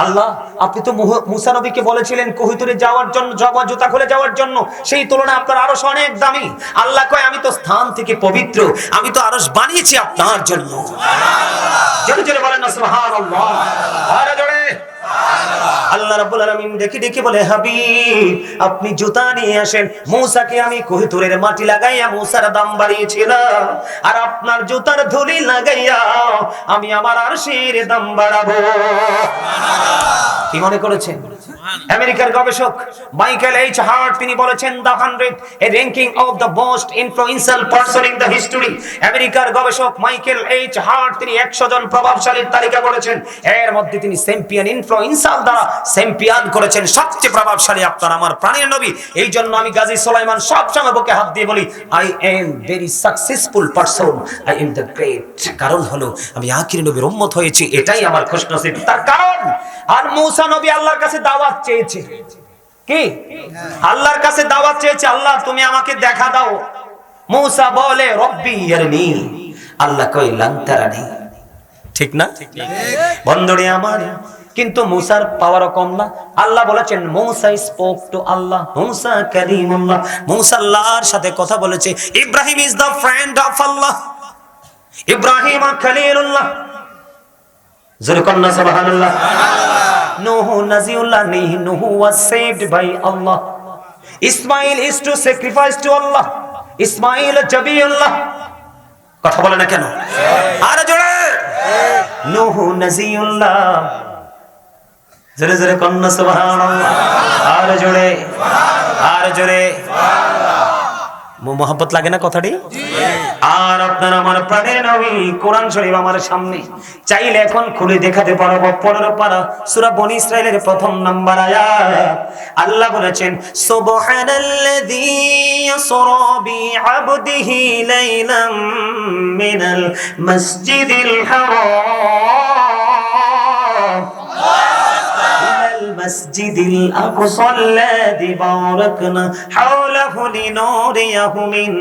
[SPEAKER 1] আল্লাহ, আপনি তো মুসা নবীকে বলেছিলেন কোহিতুরে যাওয়ার জন্য, জুতা খুলে যাওয়ার জন্য, সেই তুলনায় আপনার আরশ অনেক দামি। আল্লাহ কয়, আমি তো স্থান থেকে পবিত্র, আমি তো আরশ বানিয়েছি আপনার জন্য। জোরে জোরে বলেন না সুবহানাল্লাহ, আরে জোরে। আল্লাহ রাব্বুল আলামিন দেখি দেখি বলে, হাবিব আপনি জুতা নিয়ে আসেন। মূসাকে আমি কোহিতুরের মাটি লাগাইয়া মূসার দাম বাড়িয়েছিলাম, আর আপনার জুতার ধুলি লাগাইয়া আমি আমার আরশের দাম বাড়াবো। কি মনে করেছেন? আমেরিকার গবেষক মাইকেল এইচ হার্ট তিনি বলেছেন, the 100 A ranking of the most influential person in the history. আমেরিকার গবেষক মাইকেল এইচ হার্ট তিনি 100 জন প্রভাবশালীর তালিকা করেছেন, এর মধ্যে তিনি চ্যাম্পিয়ন ইনফ্লুয়েন্সার দ্বারা চ্যাম্পিয়ন করেছেন সবচেয়ে প্রভাবশালী আপনার আমার প্রাণের নবী। এই জন্য আমি গাজী সুলাইমান সবসময় বুকে হাত দিয়ে বলি, I am very successful person, I am the great. কারণ হলো আমি আখির নবীর উম্মত হয়েছি, এটাই আমার খুশনসিব। তার কারণ, আর মূসা মুসা নবী আল্লাহর কাছে দাওয়াত চেয়েছে, কি আল্লাহর কাছে দাওয়াত চেয়েছে, আল্লাহ তুমি আমাকে দেখা দাও। মুসা বলে রব্বি ইয়ারনি, আল্লাহ কই লান তারানি। ঠিক না? বন্ধুরে আমার, কিন্তু মুসার পাওয়ারও কম না। আল্লাহ বলেছেন মুসা স্পোক টু আল্লাহ, মুসা কালিমুল্লাহ, মুসা আল্লাহর সাথে কথা বলেছে। Ibrahim is the friend of Allah, Ibrahim খলিলুল্লাহ। জোরে কন্না সুবহানাল্লাহ। নূহ নাজিউল্লাহ, Nuh was saved by Allah. Ismail is to sacrifice to Allah, Ismail জবিউল্লাহ। কথা বলে না কেন? আর জোরে নূহ নাজিউল্লাহ, জোরে জোরে কন্না সুবহানাল্লাহ। আর জোরে, আর জোরে। মোহাব্বত লাগে না কথাটি? আর আপনার আমার প্রাণের নবী কোরআন শরীফ আমার সামনে, চাইলে এখন খুলে দেখাতে পারবো। 15 পারা সূরা বনী ইসরাইলের প্রথম নাম্বার আয়াত। আল্লাহ বলেছেন সুবহানাল্লাযী ইয়াসরা বিআবদিহি লাইলাম মিনাল মাসজিদিল হারাম المسجد الأقصى الذي باركنا حوله لنريه من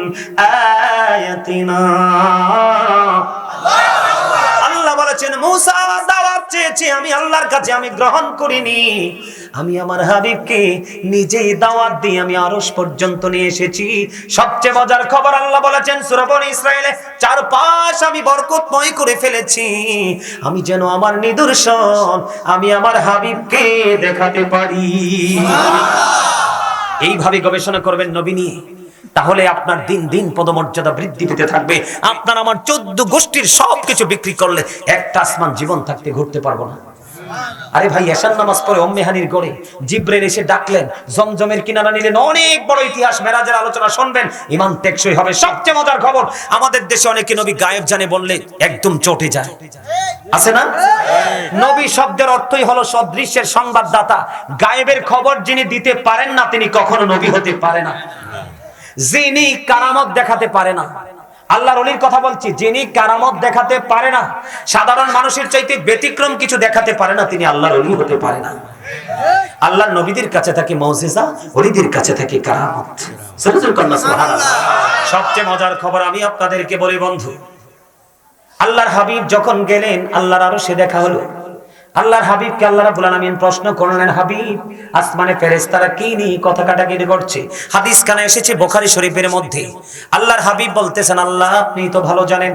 [SPEAKER 1] آياتنا। আল্লাহ বলেছেন মুসা দাওয়াত চেয়েছে, আমি আল্লাহর কাছে আমি গ্রহণ করিনি। আমি আমার হাবিবকে নিজেই দাওয়াত দিয়ে আমি আরশ পর্যন্ত নিয়ে এসেছি। সবচেয়ে মজার খবর আল্লাহ বলেছেন সূরা বনী ইসরাইলে, চারপাশ আমি বরকতময় করে ফেলেছি, আমি যেন আমার নিদর্শন আমি আমার হাবিবকে দেখাতে পারি। এইভাবে গবেষণা করবেন নবী নিয়ে, তাহলে আপনার দিন দিন পদমর্যাদা বৃদ্ধি পেতে থাকবে। আপনার আমার 14 গোষ্ঠীর সবকিছু বিক্রি করলে একটা আসমান জীবন থাকতে ঘুরতে পারবো না। আরে ভাই, এশার নামাজ পড়ে উম্মেহানির গড়ে জিবরাইল এসে ডাকলেন, জমজমের কিনারা নিলেন, অনেক বড় ইতিহাস মেরাজের আলোচনা শুনবেন, ঈমান টেকসই হবে। সবচেয়ে মজার খবর, আমাদের দেশে অনেকে নবী গায়েব জানে বললে একদম চটে যায়, আছে না? নবী শব্দের অর্থই হলো সদৃশ্যের সংবাদদাতা। গায়েবের খবর যিনি দিতে পারেন না তিনি কখনো নবী হতে পারে না। যিনি কারামত দেখাতে পারে না, আল্লাহর ওলির কথা বলছি, যিনি কারামত দেখাতে পারে না, সাধারণ মানুষের চাইতে ব্যতিক্রম কিছু দেখাতে পারে না, তিনি আল্লাহর ওলি হতে পারে না। আল্লাহর নবীদের কাছে থাকে মুজিজা, ওলিদের কাছে থাকে কারামত। সুবহানাল্লাহ। সবচেয়ে মজার খবর আমি আপনাদেরকে বলি বন্ধু, আল্লাহর হাবিব যখন গেলেন আল্লাহর আরশে দেখা হলো। আল্লাহর হাবিবকে আল্লাহ রাব্বুল আলামিন প্রশ্ন করলেন, হাবিব আসমানে ফেরেশতারা কি নিয়ে কথা কাটাকাটি করছে? হাদিস কানে এসেছে বুখারী শরীফের মধ্যে। আল্লাহর হাবিব বলতেছেন, আল্লাহ আপনি তো ভালো জানেন।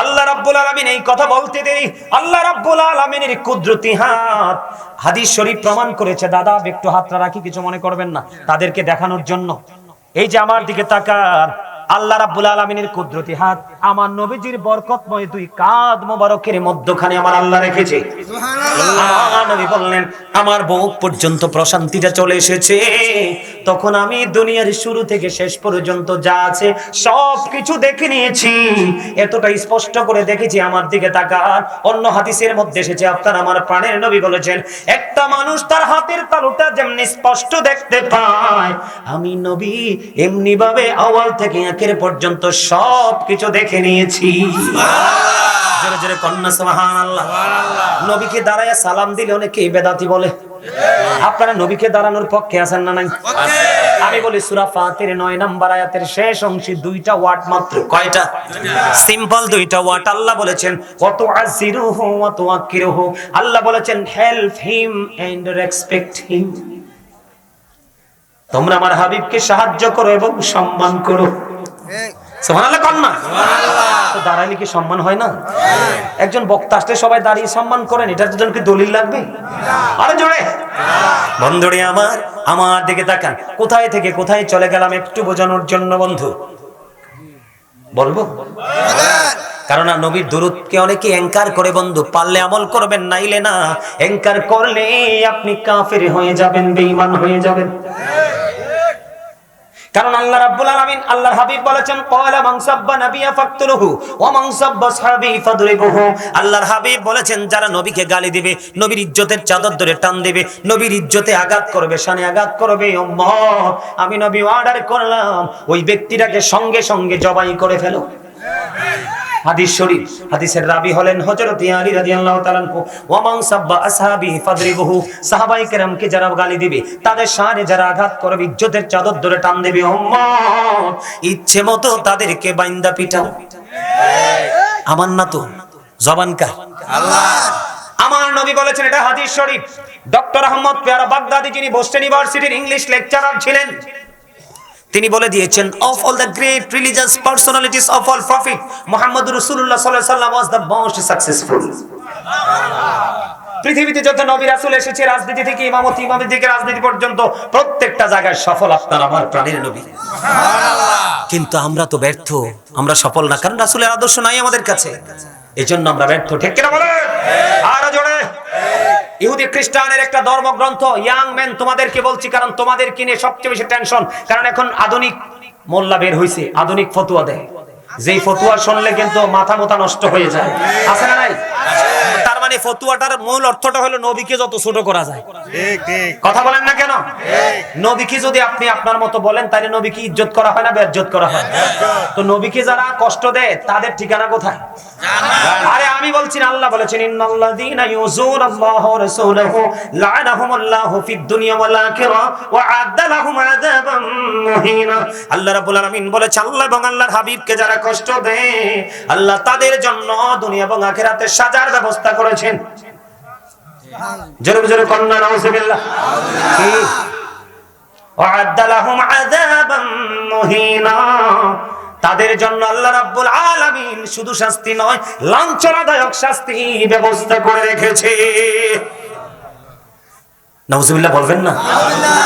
[SPEAKER 1] আল্লাহ রাব্বুল আলামিন এই কথা বলতে দেরি আল্লাহ রাব্বুল আলামিনের কুদরতি হাত হাদিস শরীফ প্রমাণ করেছে। দাদা একটু হাতটা রাখি, কিছু মনে করবেন না, তাদেরকে দেখানোর জন্য। এই যে আমার দিকে তাকান, আল্লাহ রাব্বুল আলামিনের কুদরতি হাত আমার নবীজির বরকতময় দুই কাঁধ মোবারকের মধ্যখানে আমার আল্লাহ রেখেছে। সুবহানাল্লাহ। আমার নবী বললেন, আমার বুক পর্যন্ত প্রশান্তিটা চলে এসেছে। তখন আমি দুনিয়ার শুরু থেকে শেষ পর্যন্ত যা আছে সবকিছু দেখে নিয়েছি, এতটা স্পষ্ট করে দেখেছি। আমার দিকে তাকান, অন্য হাদিসের মধ্যে এসেছে, আপনার আমার প্রাণের নবী বলেছেন, একটা মানুষ তার হাতের তালুটা যেমনি স্পষ্ট দেখতে পায়, আমি নবী এমনি ভাবে আওয়াল থেকে আখের পর্যন্ত সবকিছু দেখে নিয়েছি। জোরে জোরে কন্না সুবহানাল্লাহ। নবীকে দাঁড়ায় সালাম দিলে অনেকে বেদাতি বলে। আপনারা নবীকে দাঁড়ানোর পক্ষে আছেন না নাই? আমি বলি সূরা ফাতির 9 নম্বর আয়াতের শেষ অংশে দুইটা ওয়ার্ড মাত্র। কয়টা? সিম্পল দুইটা ওয়ার্ড। আল্লাহ বলেছেন ওয়া তুআযিরুহু ওয়া তুআক্কিরুহু। আল্লাহ বলেছেন help him and respect him. তোমরা আমার হাবিবকে সাহায্য করো এবং সম্মান করো। সুবহানাল্লাহ কন্না। তো দাঁড়াইলে কি সম্মান হয় না? একজন বক্তা আসলে সবাই দাঁড়িয়ে সম্মান করেন, এটার জন্য কি দলিল লাগবে? আরে জোরে বন্ধুরে আমার দিকে তাকান। কোথায় থেকে কোথায় চলে গেলাম একটু বোঝানোর জন্য বন্ধু বলবো। কারণ নবীর দুরূদকে অনেকে অ্যাঙ্কার করে বন্ধু, পারলে আমল করবেন, নাইলে না। অ্যাঙ্কার করলে আপনি কাফের হয়ে যাবেন, বেঈমান হয়ে যাবেন। কারণ আল্লাহ রাব্বুল আলামিন আল্লাহর হাবিব বলেছেন, ক্বালা মান সাব্বা নাবিয়্যা ফাকতুলুহু ওয়া মান সাব্বা আসহাবি ফাদরিবুহু। আল্লাহর হাবিব বলেছেন, যারা নবীকে গালি দিবে, নবীর ইজ্জতের চাদর ধরে টান দিবে, নবীর ইজ্জতে আঘাত করবে, শানে আঘাত করবে, উম্মত আমি নবী অর্ডার করলাম ওই ব্যক্তিটাকে সঙ্গে সঙ্গে জবাই করে ফেলো। হাদিস শরীফ, হাদিসের রাবী হলেন হযরত আলী রাদিয়াল্লাহু তাআলা আনহু। ওয়া মান সাব্বা আসহাবি ফাদরিবুহু, সাহাবায়ে কেরামকে যারা গালি দিবে, তাদের শানে যারা আঘাত করবে, ইজ্জতের চাদর ধরে টান দেবে, উম্মত ইচ্ছে মতো তাদেরকে বাইন্দা পিটাও। আমার না তো, জবান কার? আল্লাহ। আমার নবী বলেছেন, এটা হাদিস শরীফ। ডক্টর আহমদ পেয়ারা বাগদাদি, যিনি বোস্টন ইউনিভার্সিটির ইংলিশ লেকচারার ছিলেন, তিনি বলে দিয়েছেন, of all the great religious personalities of all prophet, Muhammad Rasulullah sallallahu alaihi wasallam was the most successful. পৃথিবীতে যত নবী রাসূল এসেছে, রাজনীতি থেকে ইমামতি, ইমামতি থেকে রাজনীতি পর্যন্ত প্রত্যেকটা জায়গায় সফল আপনার আমার প্রাণের নবী। সুবহানাল্লাহ। কিন্তু আমরা তো ব্যর্থ, আমরা সফল না, কারণ রাসূলের আদর্শ নাই আমাদের কাছে, এজন্য আমরা ব্যর্থ। ঠিক কিনা বলেন? আরো জোরে। ইহুদি খ্রিস্টানের একটা ধর্মগ্রন্থ, ইয়াং মেন, তোমাদেরকে বলছি কারণ তোমাদের কিনে সবচেয়ে বেশি টেনশন, কারণ এখন আধুনিক মোল্লা বের হইছে, আধুনিক ফতোয়া দেয়, যেই ফতোয়া শুনলে কিন্তু মাথা মোতা নষ্ট হয়ে যায়। আছে না নাই? তার মানে ফতোয়াটার মূল অর্থটা হলো নবীকে যত ছোট করা যায়। ঠিক ঠিক কথা বলেন না কেন? নবীকে যদি আপনি আপনার মতো বলেন, তাহলে নবীকে ইজ্জত করা হয় না বেইজ্জত করা হয়? তো নবীকে যারা কষ্ট দেয় তাদের ঠিকানা কোথায়? জান্নাত। আরে আমি বলছি না, আল্লাহ বলেছেন, ইন্নাল্লাযীনা ইউযুনাল্লাহা ওয়া রাসূলাহু লা'নাহুমুল্লাহু ফিদ দুনিয়া ওয়াল আখিরাহ ওয়া আ'আদ্দা লাহুম আযাবাম মুহিনা। আল্লাহ রাব্বুল আলামিন বলেছে, আল্লাহ এবং আল্লাহর হাবিবকে যারা কষ্ট দেয়, আল্লাহ তাদের জন্য দুনিয়া এবং আখিরাতে সাজার ব্যবস্থা করেছেন। জোরে জোরে কন্না নাউযুবিল্লাহ। কি ওয়া আ'আদ্দা লাহুম আযাবাম মুহিনা, তাদের জন্য আল্লাহ রাব্বুল আলামিন শুধু শাস্তি নয়, লাঞ্ছনাদায়ক শাস্তি ব্যবস্থা করে রেখেছে। নাউযুবিল্লাহ বলবেন না?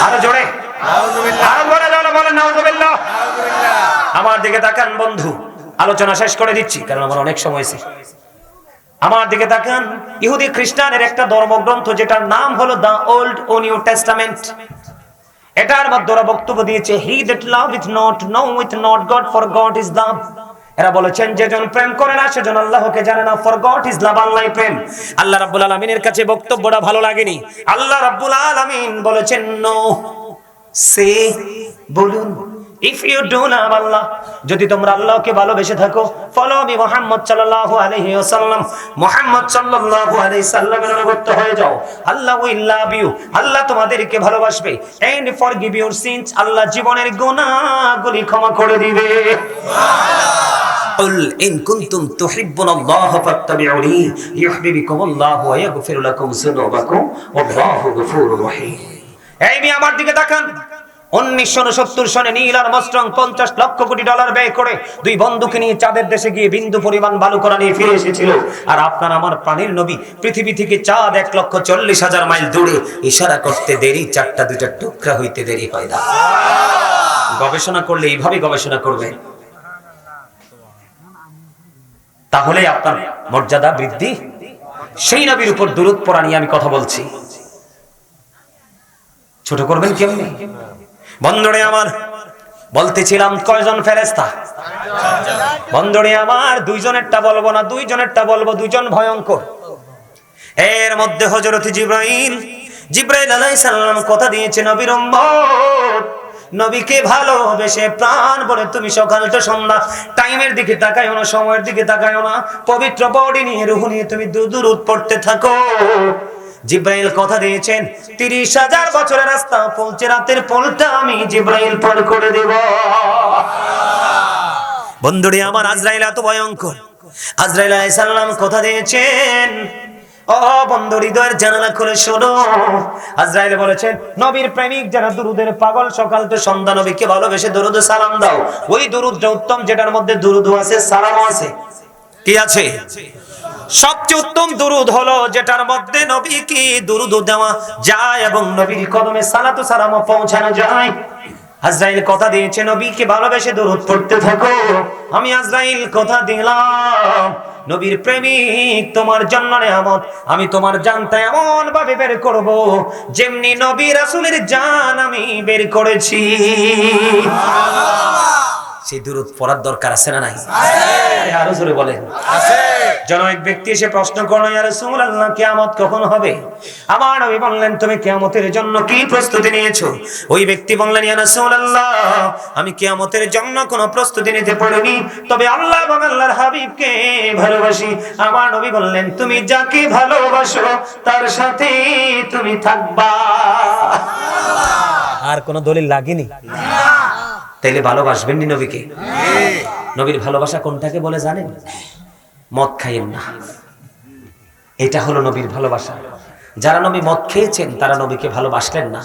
[SPEAKER 1] আরো জোরে নাউযুবিল্লাহ, আরো বলেন নাউযুবিল্লাহ। আমার দিকে তাকান বন্ধু, আলোচনা শেষ করে দিচ্ছি কারণ আমার অনেক সময় আছে। আমার দিকে তাকান, ইহুদি খ্রিস্টানের একটা ধর্মগ্রন্থ যেটার নাম হলো দ্য ওল্ড ও নিউ টেস্টামেন্ট, এটার মধ্যে ওরা বক্তব্য দিয়েছে, he that loveth not knoweth not God, for God is love। এরা বলেছেন, যেজন প্রেম করে না সেজন আল্লাহকে জানে না, for God is love, আল্লাহ প্রেম। আল্লাহ রাব্বুল আলামিনের কাছে বক্তব্যটা ভালো লাগেনি। আল্লাহ রাব্বুল আলামিন বলেছেন, নো সে, বলুন, if you do love Allah, যদি তোমরা আল্লাহকে ভালোবেসে থাকো, ফলো মি মুহাম্মদ সাল্লাল্লাহু আলাইহি ওয়াসাল্লাম, মুহাম্মদ সাল্লাল্লাহু আলাইহি সাল্লামের অনুগত হয়ে যাও, আল্লাহ উইল লাভ ইউ, আল্লাহ তোমাদেরকে ভালোবাসবে, এন্ড ফরগিভ ইউর সিনস, আল্লাহ জীবনের গুনাহগুলি ক্ষমা করে দিবে। সুবহানাল্লাহ। কুল ইন কুনতুম তুহিব্বুনাল্লাহা ফাত্তাবিউনি ইউহিব্বুকুমুল্লাহু ওয়া ইয়াগফির লাকুম যুনুবাকুম ওয়াল্লাহু গফুরুর রহিম। এই মি আমার দিকে তাকান। 1969 সনে নীল আর্মস্ট্রং $50 লক্ষ কোটি ব্যয় করে দুই বন্ধুকে নিয়ে চাঁদের দেশে গিয়ে বিন্দু পরিমাণ বালুকণা নিয়ে ফিরে এসেছিল। আর আপনার আমার প্রাণের নবী পৃথিবী থেকে চাঁদ 1,40,000 মাইল দূরে, ইশারা করতে দেরি, চারটা দুইটা টুকরা হইতে দেরি হয় না। গবেষণা করলে এইভাবে গবেষণা করবে, তাহলে আপনার মর্যাদা বৃদ্ধি। সেই নবীর উপর দুরূদ পড়া নিয়ে আমি কথা বলছি, ছোট করবেন কেমনে? বন্ধুরে আমার, বলতেছিলাম কয়জন ফেরেশতা? বন্ধুরে আমার, দুইজনেরটা বলবো না, দুইজনেরটা বলবো, দুইজন ভয়ঙ্কর। এর মধ্যে হযরত জিবরাইল আলাইহিস সালাম কথা দিয়েছে, নবীর উম্মত, নবীকে ভালোবেসে প্রাণ বলে তুমি সকাল থেকে সন্ধ্যা টাইমের দিকে তাকায়ো না, সময়ের দিকে তাকায়ো না, পবিত্র বডি নিয়ে রূহ নিয়ে তুমি দুরূদ পড়তে থাকো। জিবরাইল কথা দিয়েছেন, 30,000 বছরের রাস্তা পৌঁছে রাতের পলটা আমি জিবরাইল পার করে দেব। বন্ধুরে আমার, আজরাইল এত ভয়ঙ্কর। আজরাইল আলাইহিস সালাম কথা দিয়েছেন, ও বন্ধু, হৃদয়ের জানালা খুলে শোনো। আজরাইল বলেছেন, নবীর প্রেমিক যারা দুরুদের পাগল, সকাল থেকে সন্ধ্যা নবীকে ভালোবেসে দুরুদ সালাম দাও। ওই দুরুদটা উত্তম, যেটার মধ্যে দুরুদ আছে, সালামও আছে। কি আছে? সবচেয়ে উত্তম দুরুদ হলো যেটার মধ্যে নবীকে দুরুদ দেওয়া যায় এবং নবীর কদমে সালাতু সালামও পৌঁছানো যায়। আজরাইল কথা দিয়েছে, নবীকে ভালোবেসে দুরুদ পড়তে থাকো। আমি আজরাইল কথা দিলাম, নবীর প্রেমিক তোমার জন্য নিয়ামত, আমি তোমার জানটা এমন ভাবে বের করব যেমনি নবী রাসূলের জান আমি বের করেছি। সেই দুরূদ পড়ার দরকার আছে না নাই? আরো জোরে বলেন। যেন এক ব্যক্তি এসে প্রশ্ন করলো, ইয়া রাসূলুল্লাহ কিয়ামত কখন হবে? আমার নবী বললেন, তুমি কিয়ামতের জন্য কি প্রস্তুতি নিয়েছো? ওই ব্যক্তি বললেন, ইয়া রাসূলুল্লাহ আমি কিয়ামতের জন্য কোনো প্রস্তুতি নিতে পারিনি, তবে আল্লাহ এবং আল্লাহর হাবিবকে ভালোবাসি। আমার নবী বললেন, তুমি যাকে ভালোবাসো তার সাথে তুমি থাকবা। আর কোন দলিল লাগেনি? তাইলে ভালোবাসবেন নি নবীকে? নবীর ভালোবাসা কোনটাকে বলে জানেন? মদ খাইয়েন না, এটা হলো নবীর ভালোবাসা। যারা নবী মদ খেয়েছেন তারা নবীকে ভালোবাসলেন না।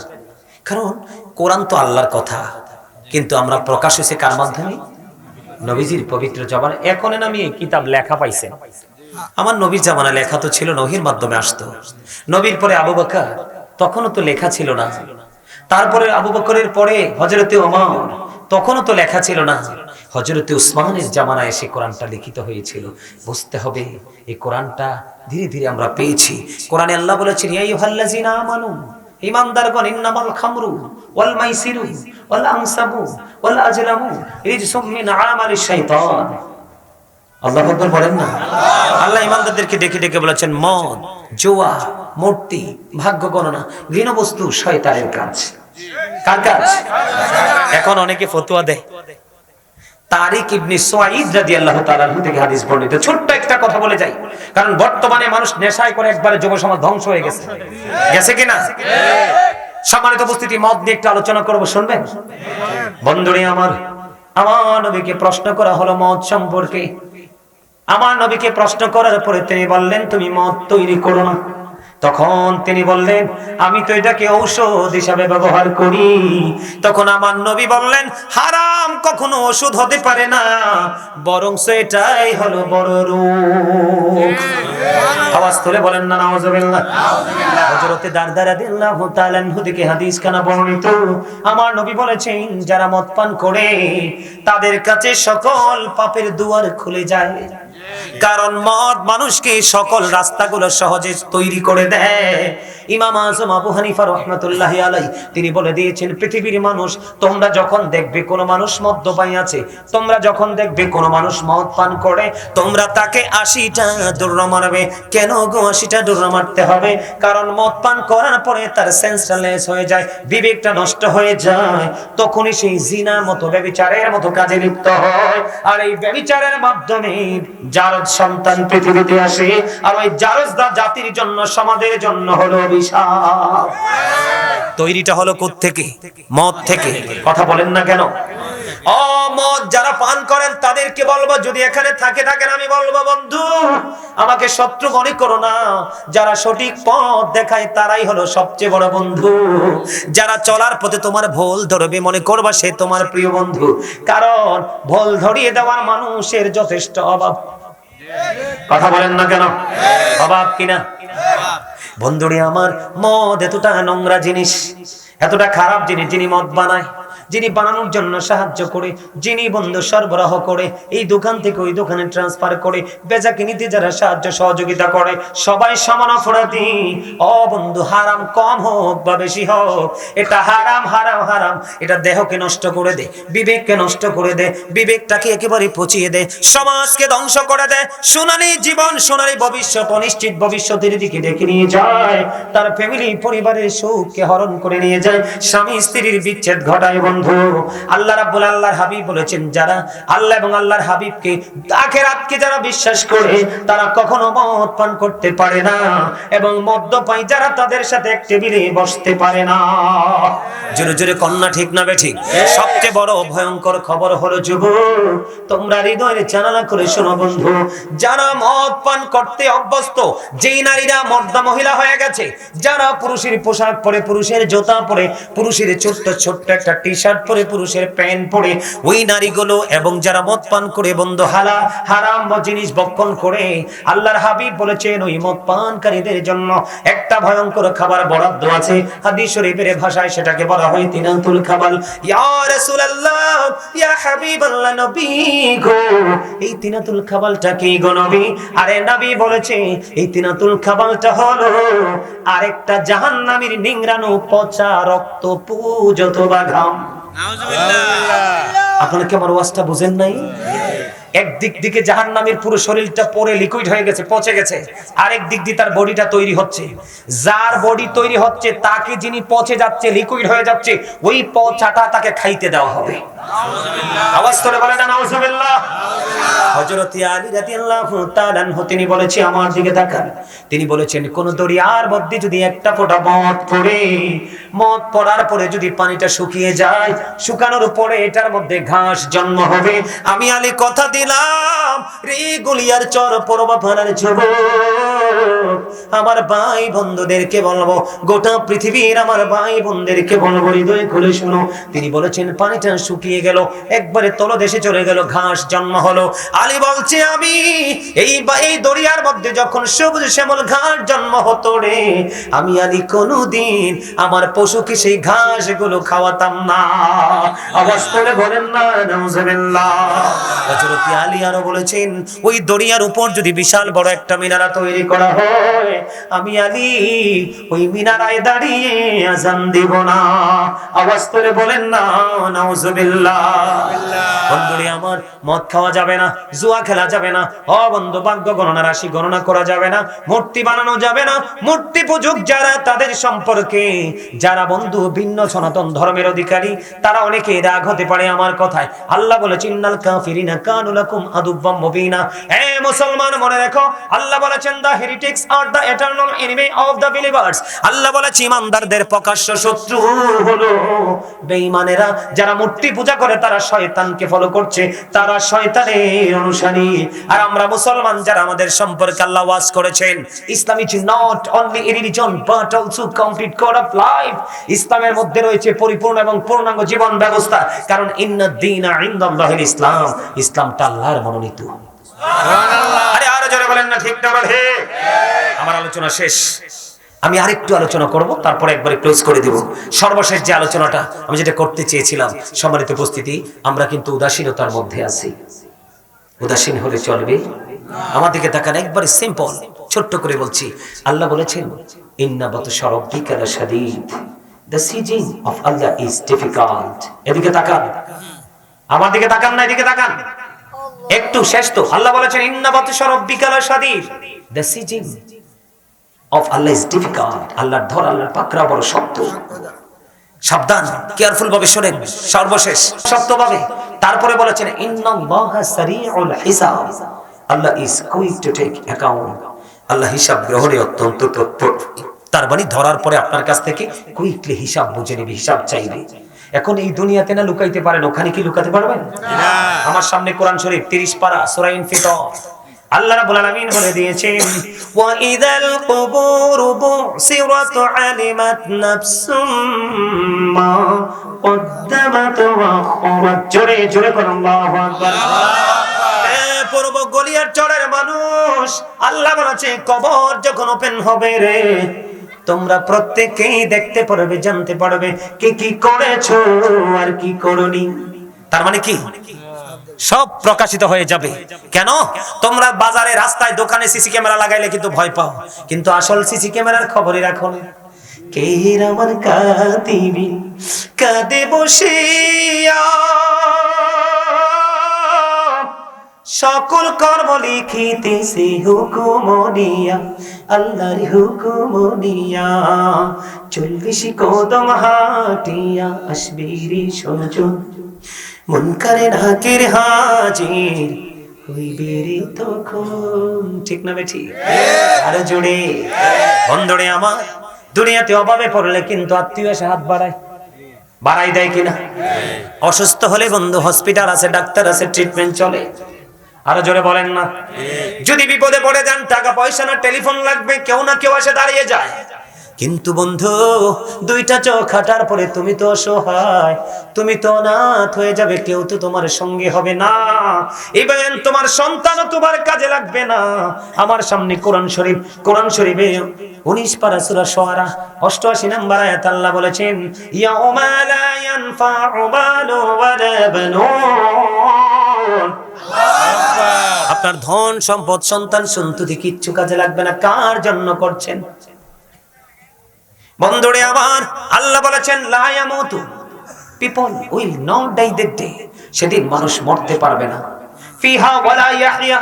[SPEAKER 1] কারণ কোরআন তো আল্লাহর কথা, কিন্তু আমরা প্রকাশ হয়েছে কার মাধ্যমে? নবীজির পবিত্র জবান। এখন আমি এই কিতাব লেখা পাইছেন, আমার নবীর জামানা লেখা তো ছিল নবীর মাধ্যমে আসতো। নবীর পরে আবু বকর, তখনও তো লেখা ছিল না। তারপরে আবু বকরের পরে হযরতে ওমর, তখনও তো লেখা ছিল না। হযরতে উসমানের জামানায় এসে কোরআনটা লিখিত হয়েছিল। বুঝতে হবে এই কোরআনটা ধীরে ধীরে আমরা পেয়েছি। কোরআনে আল্লাহ বলেছেন, ইয়া আইয়ুহাল্লাযিনা আমানু, ঈমানদারগণ, ইন্নামাল খামরু ওয়াল মাইসিরু ওয়াল আনসাবু ওয়াল আজলামু রিজসুম মিন আমালিশ শাইতান। আল্লাহু আকবার বলেন না। আল্লাহ ঈমানদারদেরকে ডেকে ডেকে বলেছেন, মদ, জুয়া, মূর্তি, ভাগ্য গণনা, ঘৃণ বস্তু শয়তানের কাজ। কার কাজ? এখন অনেকে ফতোয়া দেয়। তারিক ইবনে সুয়াইদ রাদিয়াল্লাহু তাআলা থেকে হাদিস বর্ণিত। ছোট্ট একটা কথা বলে যাই, কারণ বর্তমানে মানুষ নেশায় করে একবারে যুব সমাজ ধ্বংস হয়ে গেছে। গেছে কিনা? সম্মানিত উপস্থিতি, মদ নিয়ে একটু আলোচনা করব, শুনবেন? বন্ধুরে আমার নবীকে প্রশ্ন করা হলো মদ সম্পর্কে। আমার নবীকে প্রশ্ন করার পরে তিনি বললেন, তুমি মদ তৈরি করো না। তখন তিনি বললেন, আমি তো এটাকে ঔষধ হিসাবে ব্যবহার করি। তখন আমার নবী বললেন, হারাম কখনো ওষুধ হতে পারে না, বরং এটাই হলো বড় রোগ। আওয়াজ তুলে বলেন না নাউজুবিল্লাহ। হযরতে দারদা রাদিয়াল্লাহু তাআলা আনহু থেকে হাদিস খানা বর্ণিত। আমার নবী বলেছেন, যারা মদ পান করে তাদের কাছে সকল পাপের দুয়ার খুলে যায়। কারণ মদ মানুষকে সকল রাস্তাগুলো সহজে তৈরি করে দেয়। ইমাম আযম আবু হানিফা রাহমাতুল্লাহি আলাইহি তিনি বলে দিয়েছেন, পৃথিবীর মানুষ, তোমরা যখন দেখবে কোন মানুষ মদ্যপায়ী আছে, তোমরা যখন দেখবে কোন মানুষ মদ পান করে, তোমরা তাকে ৮০টা দৌড়া মারবে। কেন গো ৮০টা দৌড়া মারতে হবে? কারণ মদ পান করার পরে তার সেন্সটা লেস হয়ে যায়, বিবেকটা নষ্ট হয়ে যায়। তখনই সেই জিনার মতো, ব্যভিচারের মতো কাজে লিপ্ত হয়। আর এই ব্যভিচারের মাধ্যমে জারজ সন্তান পৃথিবীতে আসে। আর ওই জারজদা জাতির জন্য, সমাজের জন্য হলো অভিশাপ। তৈরিটা হলো কোত্থেকে? মদ থেকে। কথা বলেন না কেন? মদ যারা পান করেন তাদেরকে বলবো, যদি এখানে থাকেন, আমি বলবো, বন্ধু আমাকে শত্রু মনে করো না। যারা সঠিক পথ দেখায় তারাই হলো সবচেয়ে বড় বন্ধু। যারা চলার পথে তোমার ভুল ধরবে, মনে করবা সে তোমার প্রিয় বন্ধু। কারণ ভুল ধরিয়ে দেওয়ার মানুষের যথেষ্ট অভাব। কথা বলেন না কেন? অভাব কিনা? বন্ধুরে আমার, মদ এতটা নোংরা জিনিস, এতটা খারাপ জিনিস। যিনি মদ বানায়, যিনি বানানোর জন্য সাহায্য করে, যিনি বন্ধু সরবরাহ করে, এই দোকান থেকে ওই দোকানে ট্রান্সফার করে, বেচাকিনিতে যারা সাহায্য সহযোগিতা করে, সবাই সমান অপরাধী। বন্ধু, হারাম কম হোক বা বেশি হোক, এটা হারাম হারাম হারাম। এটা দেহকে নষ্ট করে দে, বিবেককে নষ্ট করে দে, বিবেকটাকে একেবারে পচিয়ে দে, সমাজকে ধ্বংস করে দে। সোনালী জীবন, সোনালী ভবিষ্যৎ, অনিশ্চিত ভবিষ্যতের দিকে ডেকে নিয়ে যায়। তার ফ্যামিলি, পরিবারের সুখকে হরণ করে নিয়ে যায়, স্বামী স্ত্রীর বিচ্ছেদ ঘটায়। বন্ধু, আল্লাহ রাব্বুল, আল্লাহর হাবিব বলেছেন, যারা আল্লাহ এবং আল্লাহর হাবিবকে, আখিরাতকে যারা বিশ্বাস করে, তারা কখনো মদ পান করতে পারে না। এবং মদ্যপায়ী যারা, তাদের সাথে এক টেবিলে বসতে পারে না। জোরে জোরে কন্যা ঠিক না বেঠিক? সবচেয়ে বড় ভয়ঙ্কর খবর হলো, যুবক, তোমরা হৃদয়ের জানালা করে শোনো বন্ধু, যারা মদ পান করতে অভ্যস্ত, যেই নারীরা মর্দা মহিলা হয়ে গেছে, যারা পুরুষের পোশাক পরে, পুরুষের জুতা পরে, পুরুষের ছোট্ট ছোট্ট একটা টি শার্ট পরে, পুরুষের প্যান্ট পরে, ওই নারীগুলো, এবং যারা মদ পান করে বন্ধু হারাম জিনিস ভক্ষণ করে, আল্লাহর হাবিব বলেছেন, ওই মদ পানকারীদের জন্য একটা ভয়ঙ্কর খাবার বরাদ্দ আছে। হাদিস শরীফের ভাষায় সেটাকে বলা হয় তিনাতুল খাবাল। ইয়া রাসূলুল্লাহ, ইয়া হাবিবাল্লাহ, নবী গো, এই তিনাতুল খাবালটা কি গো নবী? আরে নবী বলেছে, এই তিনাতুল খাবালটা হলো আরেকটা জাহান্নামীর নিংড়ানো পচা রক্ত, পুজ অথবা ঘাম। নাউজুবিল্লাহ। আপনারা কি আমার ওয়াজটা বুঝেন নাই? একদিক দিকে জাহান্নামের পুরো শরীরটা পরে লিকুইড হয়ে গেছে, পচে গেছে, আরেক দিক দিয়ে তার বডিটা তৈরি হচ্ছে। যার বডি তৈরি হচ্ছে তাকে, যিনি পচে যাচ্ছে, লিকুইড হয়ে যাচ্ছে, ওই পচাটা তাকে খাইতে দেওয়া হবে। আওয়াজ করে বলে না নাউজুবিল্লাহ। হযরত আলী রাদিয়াল্লাহু তাআলা আনহু তিনি বলেছে, আমার দিকে তাকান, তিনি বলেছেন কোন দরিয়ার মধ্যে যদি একটা ফোঁটা মদ পড়ে, মদ পড়ার পরে যদি পানিটা শুকিয়ে যায়, শুকানোর পরে এটার মধ্যে ঘাস জন্ম হবে। আমি আলী কথা দিলাম রে গলিয়ার চর পরবাফানার যুবক, আমার ভাই বন্ধুদেরকে বলবো, গোটা পৃথিবীর আমার ভাই বোনদেরকে বলবো, হৃদয় খুলে শুনো। তিনি বলেছেন পানিটা শুকিয়ে গেল, একবারে তলদেশে চলে গেল, ঘাস জন্ম হলো। আলী বলছে আমি এই দরিয়ার মধ্যে যখন সবুজ শ্যামল ঘাস জন্ম হতো রে, আমি আলী কোনদিন আমার পশুকে সেই ঘাস গুলো খাওয়াতাম না। আওয়াজ করে বলেন না নাউজুবিল্লাহ। হযরত আলী আরো বলেছেন, ওই দরিয়ার উপর যদি বিশাল বড় একটা মিনারা তৈরি করা হয়, আমি আলী ওই মিনারায় দাঁড়িয়ে আযান দিব না। আওয়াজ করে বলেন না নাউজুবিল্লাহ। বন্ধুরে আমার, মদ খাওয়া যাবে না, জুয়া খেলা যাবে না, বন্ধু ভাগ্য গণনা রাশি গণনা করা যাবে না, মূর্তি বানানো যাবে না। মূর্তি পূজক যারা, তাদের সম্পর্কে যারা বন্ধু ভিন্ন সনাতন ধর্মের অধিকারী, তারা অনেকে রাগ হতে পারে আমার কথায়। আল্লাহ বলেছেন ইন্নাল কাফিরিনা কানু লাকুম আদুব্বাম মুবিনা। হে মুসলমান মনে রাখো, আল্লাহ বলেছেন the heretics are the eternal enemy of the believers. Allah বলেছে ইমানদারদের প্রকাশ্য শত্রু হলো বেঈমানেরা। যারা মূর্তি পূজা করে তারা শয়তানকে ফলো করছে, তারা শয়তানের অনুসারী। আর আমরা মুসলমান যারা, আমাদের সম্পর্কে আল্লাহ ওয়াজ করেছেন Islam is not only a religion but also complete code of life. ইসলামের মধ্যে রয়েছে পরিপূর্ণ এবং পূর্ণাঙ্গ জীবন ব্যবস্থা, কারণ ইন্নাদ দীনা ইনদাল্লাহিল ইসলাম, ইসলামটা আল্লাহর মনোনীত। সুবহানাল্লাহ। আরে আরো জোরে বলেন না ঠিক না বলে। আমার আলোচনা শেষ, আমি আরেকটু আলোচনা করব, তারপরে একবারে ক্লোজ করে দেব। সর্বশেষ যে আলোচনাটা আমি যেটা করতে চেয়েছিলাম, সম্মানিত উপস্থিতি, আমরা কিন্তু উদাসীনতার মধ্যে আছি। উদাসীন হলে চলবে? আমার দিকে তাকান, একবারে সিম্পল, ছোট্ট করে বলছি। আল্লাহ বলেছেন ইন্না বাতশা রাব্বিকা লাশাদীদ, the seizing of Allah is difficult. এদিকে তাকান, আমার দিকে তাকান না, এদিকে তাকান একটু, শেষ তো। আল্লাহ বলেছেন ইন্না বাতশা রাব্বিকা লাশাদীদ, the seizing of Allah is difficult. আল্লাহর ধর, আল্লাহর পাকড়াও বড় শক্ত। সাবধান, কেয়ারফুল ভাবে শুনেন, সর্বশেষ শক্ত ভাবে। তারপরে বলেছেন ইন্নাল্লাহা সারিউল হিসাব, Allah is quick to take account. Allah হিসাব গ্রহণে অত্যন্ত তৎপর। তার মানে ধরার পরে আপনার কাছ থেকে কুইকলি হিসাব বুঝে নেবে, হিসাব চাইবে। এখন এই দুনিয়াতে না লুকাইতে পারেন, ওখানে কি লুকাতে পারবেন? না। আমার সামনে কোরআন শরীফ 30 পারা সূরা ইনফিতর, আল্লাহ রাব্বুল আলামিন বলে দিয়েছেন ওয়া ইযাল কুবুরু বুসিরাত আলিমাত নাফসুম মা কদ্দামাত ওয়া আখারাত। জোরে জোরে বলুন আল্লাহু আকবার। পূর্ব গলিয়ার চরের মানুষ, আল্লাহ বলেছে কবর যখন ওপেন হবে রে, তোমরা প্রত্যেকেই দেখতে পারবে, জানতে পারবে কে কি করেছো আর কি করনি। তার মানে কি? সব প্রকাশিত হয়ে যাবে। কেন? তোমরা বাজারে, রাস্তায়, দোকানে সিসি ক্যামেরা লাগাইলে কিন্তু ভয় পাও, কিন্তু আসল সিসি ক্যামেরার খবরই রাখো না। কে আমার কাঁদিবি কাঁদে বসিয়া, সকল কর্ম লিখিতেছে হুকুম দিয়া, আল্লাহর হুকুম দিয়া। 40 কদম হাঁটিয়া আসবি রে সজন, মুনকারে নাকির হাজির হইবে রে তখন। ঠিক না বেঠি? আরো জোরে। বন্ধুরে আমার, দুনিয়াতে অভাবে পড়লে কিন্তু আত্মীয় এসে হাত বাড়াই দেয় কিনা? অসুস্থ হলে বন্ধু হসপিটাল আছে, ডাক্তার আছে, ট্রিটমেন্ট চলে। আরো জোরে বলেন না। যদি বিপদে পড়ে যান, টাকা পয়সা না টেলিফোন লাগবে, কেউ না কেউ এসে দাঁড়িয়ে যায়। কিন্তু বন্ধু, দুইটা চোখ হাঁটার পরে তুমি তো অসহায়, তুমি তো অনাথ হয়ে যাবে, কেউ তো তোমার সঙ্গে হবে না। ইভেন তোমার সন্তানও তোমার কাজে লাগবে না। আমার সামনে কোরআন শরীফে 19 পারা সূরা শুআরা 88 নম্বর আয়াত আল্লাহ বলেছেন ইয়াউমা লা ইয়ানফাউ মালু ওয়ালা বানুন। আপনার ধন সম্পদ, সন্তান সন্ততি কিচ্ছু কাজে লাগবে না। কার জন্য করছেন? বন্ধুরে আমার, আল্লাহ বলেছেন লা ইয়ামুতু People will not die that day. সেদিন মানুষ মরতে পারবে না। ফিহা ওয়ালা ইয়াহইয়া,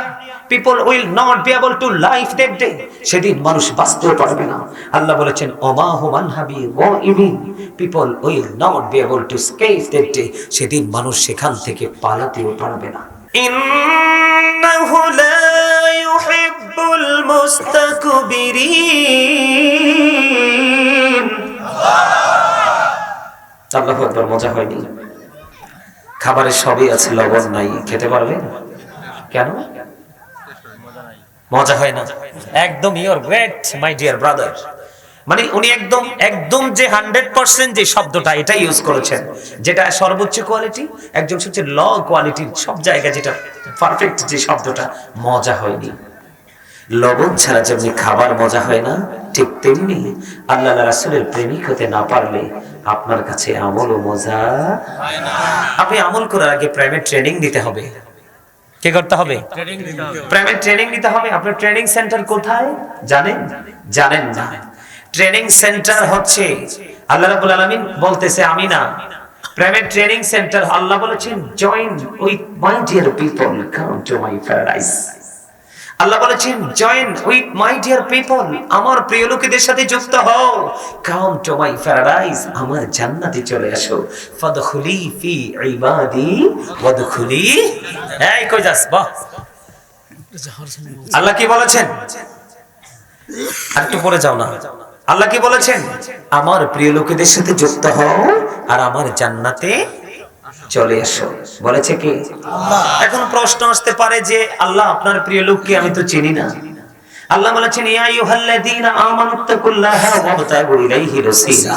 [SPEAKER 1] people will not be able to live that day. সেদিন মানুষ বাঁচতে পারবে না। আল্লাহ বলেছেন ওমা হুম আনহা বিগাইবিন, people will not be able to escape that day. সেদিন মানুষ সেখান থেকে পালাতেও পারবে না। ইন্নাহু লা ইউহিব্বুল মুস্তাকবিরিন। আল্লাহু আকবার। মজা হয়নি? খাবারের সবই আছে, লবণ নাই, খেতে পারবে? কেন মজা হয় না? একদম your great my dear brother, মানে উনি একদম একদম যে 100% যে শব্দটা এটা ইউজ করেছেন, যেটা সর্বোচ্চ কোয়ালিটি, একদম সবচেয়ে ল কোয়ালিটির সব জায়গায় যেটা পারফেক্ট যে শব্দটা, মজা হয়নি। লবণ ছাড়া যেমনি খাবার মজা হয় না, ঠিক তেমনি আল্লাহ রাসূলের প্রেমিক হতে না পারলে আপনার কাছে আমলও মজা হয় না। আপনি আমল করার আগে প্রেমের ট্রেনিং দিতে হবে। কি করতে হবে? প্রেমের ট্রেনিং দিতে হবে। আপনার ট্রেনিং সেন্টার কোথায় জানেন? জানেন না। ট্রেনিং সেন্টার হচ্ছে আল্লাহ রাব্বুল আলামিন বলতেছে, আমি না, প্রেমের ট্রেনিং সেন্টার আল্লাহ বলেছেন join with my dear people come to my paradise. Allah বলেছেন join with my dear people, আমার প্রিয় লোকেদের সাথে যুক্ত হও। কাম টু মাই প্যারাডাইস, আমার জান্নাতে চলে আসো। ফাদখুলি ফি ইবাদি ওয়াদখুলি। এই কই যাস? বাহ, আল্লাহ কি বলেছেন? একটু পরে যাও না। আল্লাহ কি বলেছেন? আমার প্রিয় লোকেদের সাথে যুক্ত হও আর আমার জান্নাতে চলে আসো। বলেছে কি? আল্লাহ। এখন প্রশ্ন আসতে পারে যে আল্লাহ আপনার প্রিয় লোককে আমি তো চিনি না। আল্লাহ বলেছেন ইয়া আইয়ুহাল্লাযীনা আমানুত্তাকুল্লাহা ওয়াবতাগু ইলাইহি ওয়াসিলা।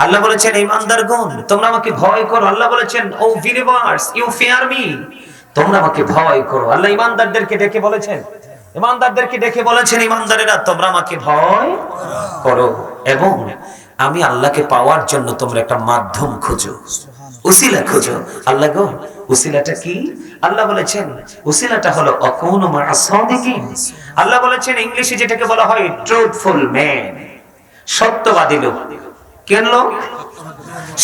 [SPEAKER 1] আল্লাহ বলেছেন ঈমানদারগণ তোমরা আমাকে ভয় করো। আল্লাহ বলেছেন O believers you fear me, তোমরা আমাকে ভয় করো। আল্লাহ ঈমানদারদেরকে ডেকে বলেছেন, ঈমানদারদেরকে ডেকে বলেছেন ঈমানদারেরা তোমরা আমাকে ভয় করো, এবং আমি আল্লাহকে পাওয়ার জন্য তোমরা একটা মাধ্যম খোঁজো, উসিলা খোঁজো। আল্লাহ গো, উসিলাটা কি? আল্লাহ বলেছেন উসিলাটা হলো আকুনু মা'আস সাদিকিন। আল্লাহ বলেছেন ইংলিশে যেটাকে বলা হয় ট্রুথফুল ম্যান, সত্যবাদী লোক। কেন লোক?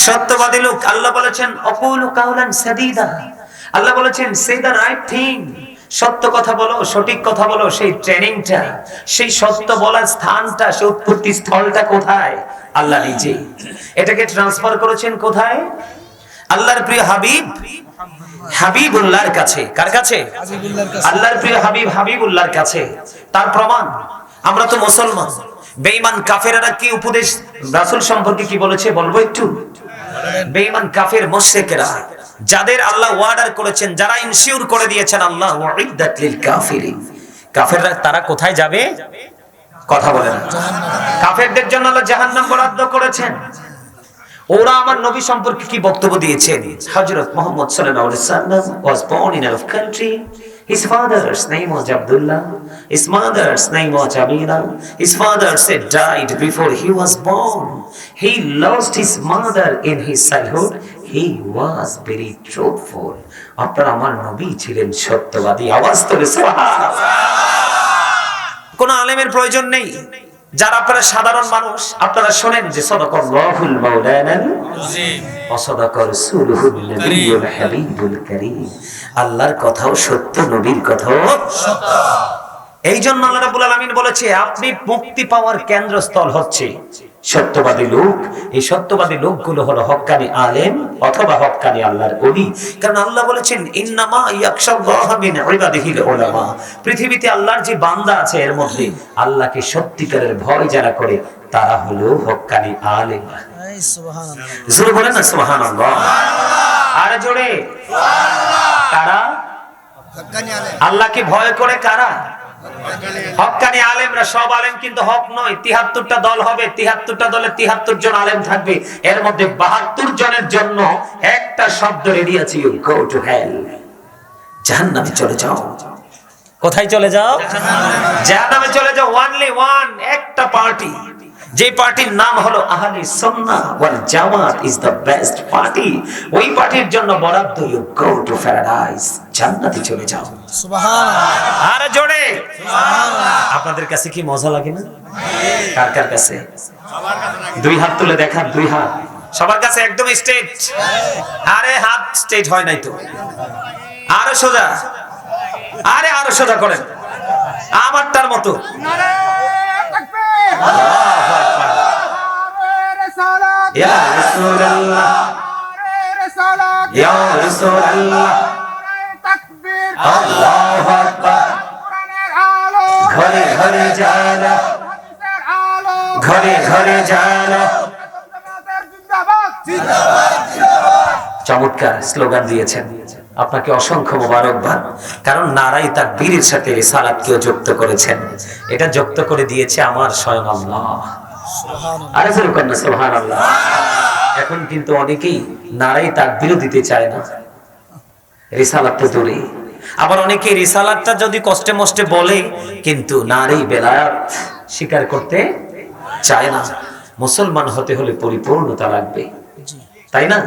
[SPEAKER 1] সত্যবাদী লোক। আল্লাহ বলেছেন আকুলু কাওলান সাদীদা। আল্লাহ বলেছেন সে দ্য রাইট থিং, সত্য কথা বলো, সঠিক কথা বলো। সেই ট্রেনিংটা, সেই সত্য বলার স্থানটা, সেই উৎপত্তি স্থলটা কোথায়? আল্লাহ নিজে। এটাকে ট্রান্সফার করেছেন কোথায়? আল্লাহর প্রিয় হাবিব হাবিবুল্লাহর কাছে। কার কাছে? আল্লাহর প্রিয় হাবিব হাবিবুল্লাহর কাছে। তার প্রমাণ, আমরা তো মুসলমান। বেঈমান কাফেররা কি উপদেশ রাসূল সম্পর্কে কি বলেছে বলবো একটু? বেঈমান কাফের মুশরিকরা, যাদের আল্লাহ ওয়ার্ডার করেছেন, যারা ইনসিওর করে দিয়েছেন আল্লাহ ওয়াইদাত লিল কাফিরিন, কাফেররা তারা কোথায় যাবে? কথা বলে না। কাফেরদের জন্য আল্লাহ জাহান্নাম বরাদ্দ করেছেন। ওরা আমার নবী সম্পর্কে কি বক্তব্য দিয়েছেন? হযরত মুহাম্মদ সাল্লাল্লাহু আলাইহি ওয়াসাল্লাম was born in a country. His father's name was Abdullah. His mother's name was Amina. His father said died before he was born. He lost his mother in his childhood. He was very truthful. আপনার আমার নবী ছিলেন সত্যবাদী। আওয়াজ তোলে সুবহানাল্লাহ। কোন আলেমের প্রয়োজন নেই। যারা আপনারা সাধারণ মানুষ, আপনারা শোনেন যে সাদাকাল্লাহুল মাওলানাল আযীম ওয়া সাদাকা রাসূলুহুল নবিয়্যুল হাবিবুল কারীম। আল্লাহর কথাও সত্য, নবীর কথাও সত্য। এই জন্য আল্লাহ রাব্বুল আলামিন বলেছে আপনি মুক্তি পাওয়ার কেন্দ্রস্থল হচ্ছে সত্যবাদী লোক। এই সত্যবাদী লোকগুলো হলো হক্কানি আলেম অথবা হক্কানি আল্লাহর ওলি। কারণ আল্লাহ বলেছেন ইন্নামা ইয়াখশাল্লাহা মিন ইবাদিহিল উলামা। পৃথিবীতে আল্লাহর যে বান্দা আছে এর মধ্যে আল্লাহকে সত্যিকারের ভয় যারা করে তারা হলো হক্কানি আলেম। সুবহানাল্লাহ, জোরে বলেন না সুবহানাল্লাহ। আর জোরে সুবহানাল্লাহ। কারা? হক্কানি আলেম। আল্লাহকে ভয় করে কারা? হক্কানি আলেমরা। সব আলেম কিন্তু হক নয়। ৭৩টা দল হবে, ৭৩টা দলে ৭৩ জন আলেম থাকবে। এর মধ্যে ৭২ জনের জন্য একটা শব্দ রেডি আছে, ইউ গো টু হেল, জাহান্নামে চলে যাও। কোথায় চলে যাও? জাহান্নামে চলে যাও। ওয়ানলি ওয়ান, একটা পার্টি, যে পার্টির নাম হলো আহলে সুন্নাহ ওয়াল জামাত ইজ দ্য বেস্ট পার্টি। ওই পার্টির জন্য বরাদ্দ, ইউ গো টু প্যারাডাইস, জান্নাতে চলে যাও। সুবহানাল্লাহ। আর জোরে সুবহানাল্লাহ। আপনাদের কাছে কি মজা লাগে না? কার কার কাছে? সবার কাছে লাগে। দুই হাত তুলে দেখান, দুই হাত। সবার কাছে একদম স্ট্রেট। আরে হাত স্ট্রেট হয় নাই তো, আরো সোজা, আরে আরো সোজা করেন আমারটার মতো। ইয়া রাসূলুল্লাহ, ইয়া রাসূলুল্লাহ, আল্লাহু আকবার। ঘরে ঘরে জানো, ঘরে ঘরে জানো। চমৎকার স্লোগান দিয়েছেন, আপনাকে অসংখ্য মোবারকবাদ। কারণ নারাই তাকবীরের সাথে রিসালাতকেও যুক্ত করেছেন। এটা যুক্ত করে দিয়েছে আমার স্বয়ং আল্লাহ। আরে যেরকম না সুবহানাল্লাহ। এখন কিন্তু অনেকেই নারাই তাকবীরও দিতে চায় না, রিসালাত তো দূরে। আবার অনেকে রিসালাতটা যদি কষ্টে মষ্টে বলে, কিন্তু নারী বেলায়াত স্বীকার করতে চায় না। মুসলমান হতে হলে পরিপূর্ণতা লাগবে, তাই না?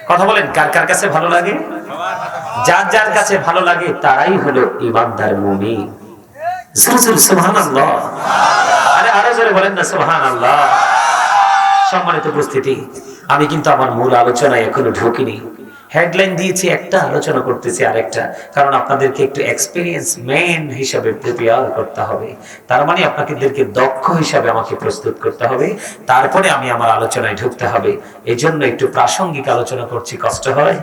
[SPEAKER 1] কথা বলেন, কার কার কাছে ভালো লাগে? যার যার কাছে ভালো লাগে তারাই হলো ঈমানদার মুমিন। সুবহানাল্লাহ। আরে আরো জোরে বলেন না সুবহানাল্লাহ। সম্মানিত উপস্থিতি, আমি কিন্তু আমার মূল আলোচনায় এখনো ঢুকিনি। হেডলাইন দিয়েছি একটা, আলোচনা করতেছি আরেকটা। কারণ আপনাদেরকে একটু এক্সপেরিয়েন্স ম্যান হিসাবে প্রিপেয়ার করতে হবে। তার মানে আপনাদেরকে দক্ষ হিসাবে আমাকে প্রস্তুত করতে হবে, তারপরে আমি আমার আলোচনায় ঢুকতে হবে। এই জন্য একটু প্রাসঙ্গিক আলোচনা করছি। কষ্ট হয়?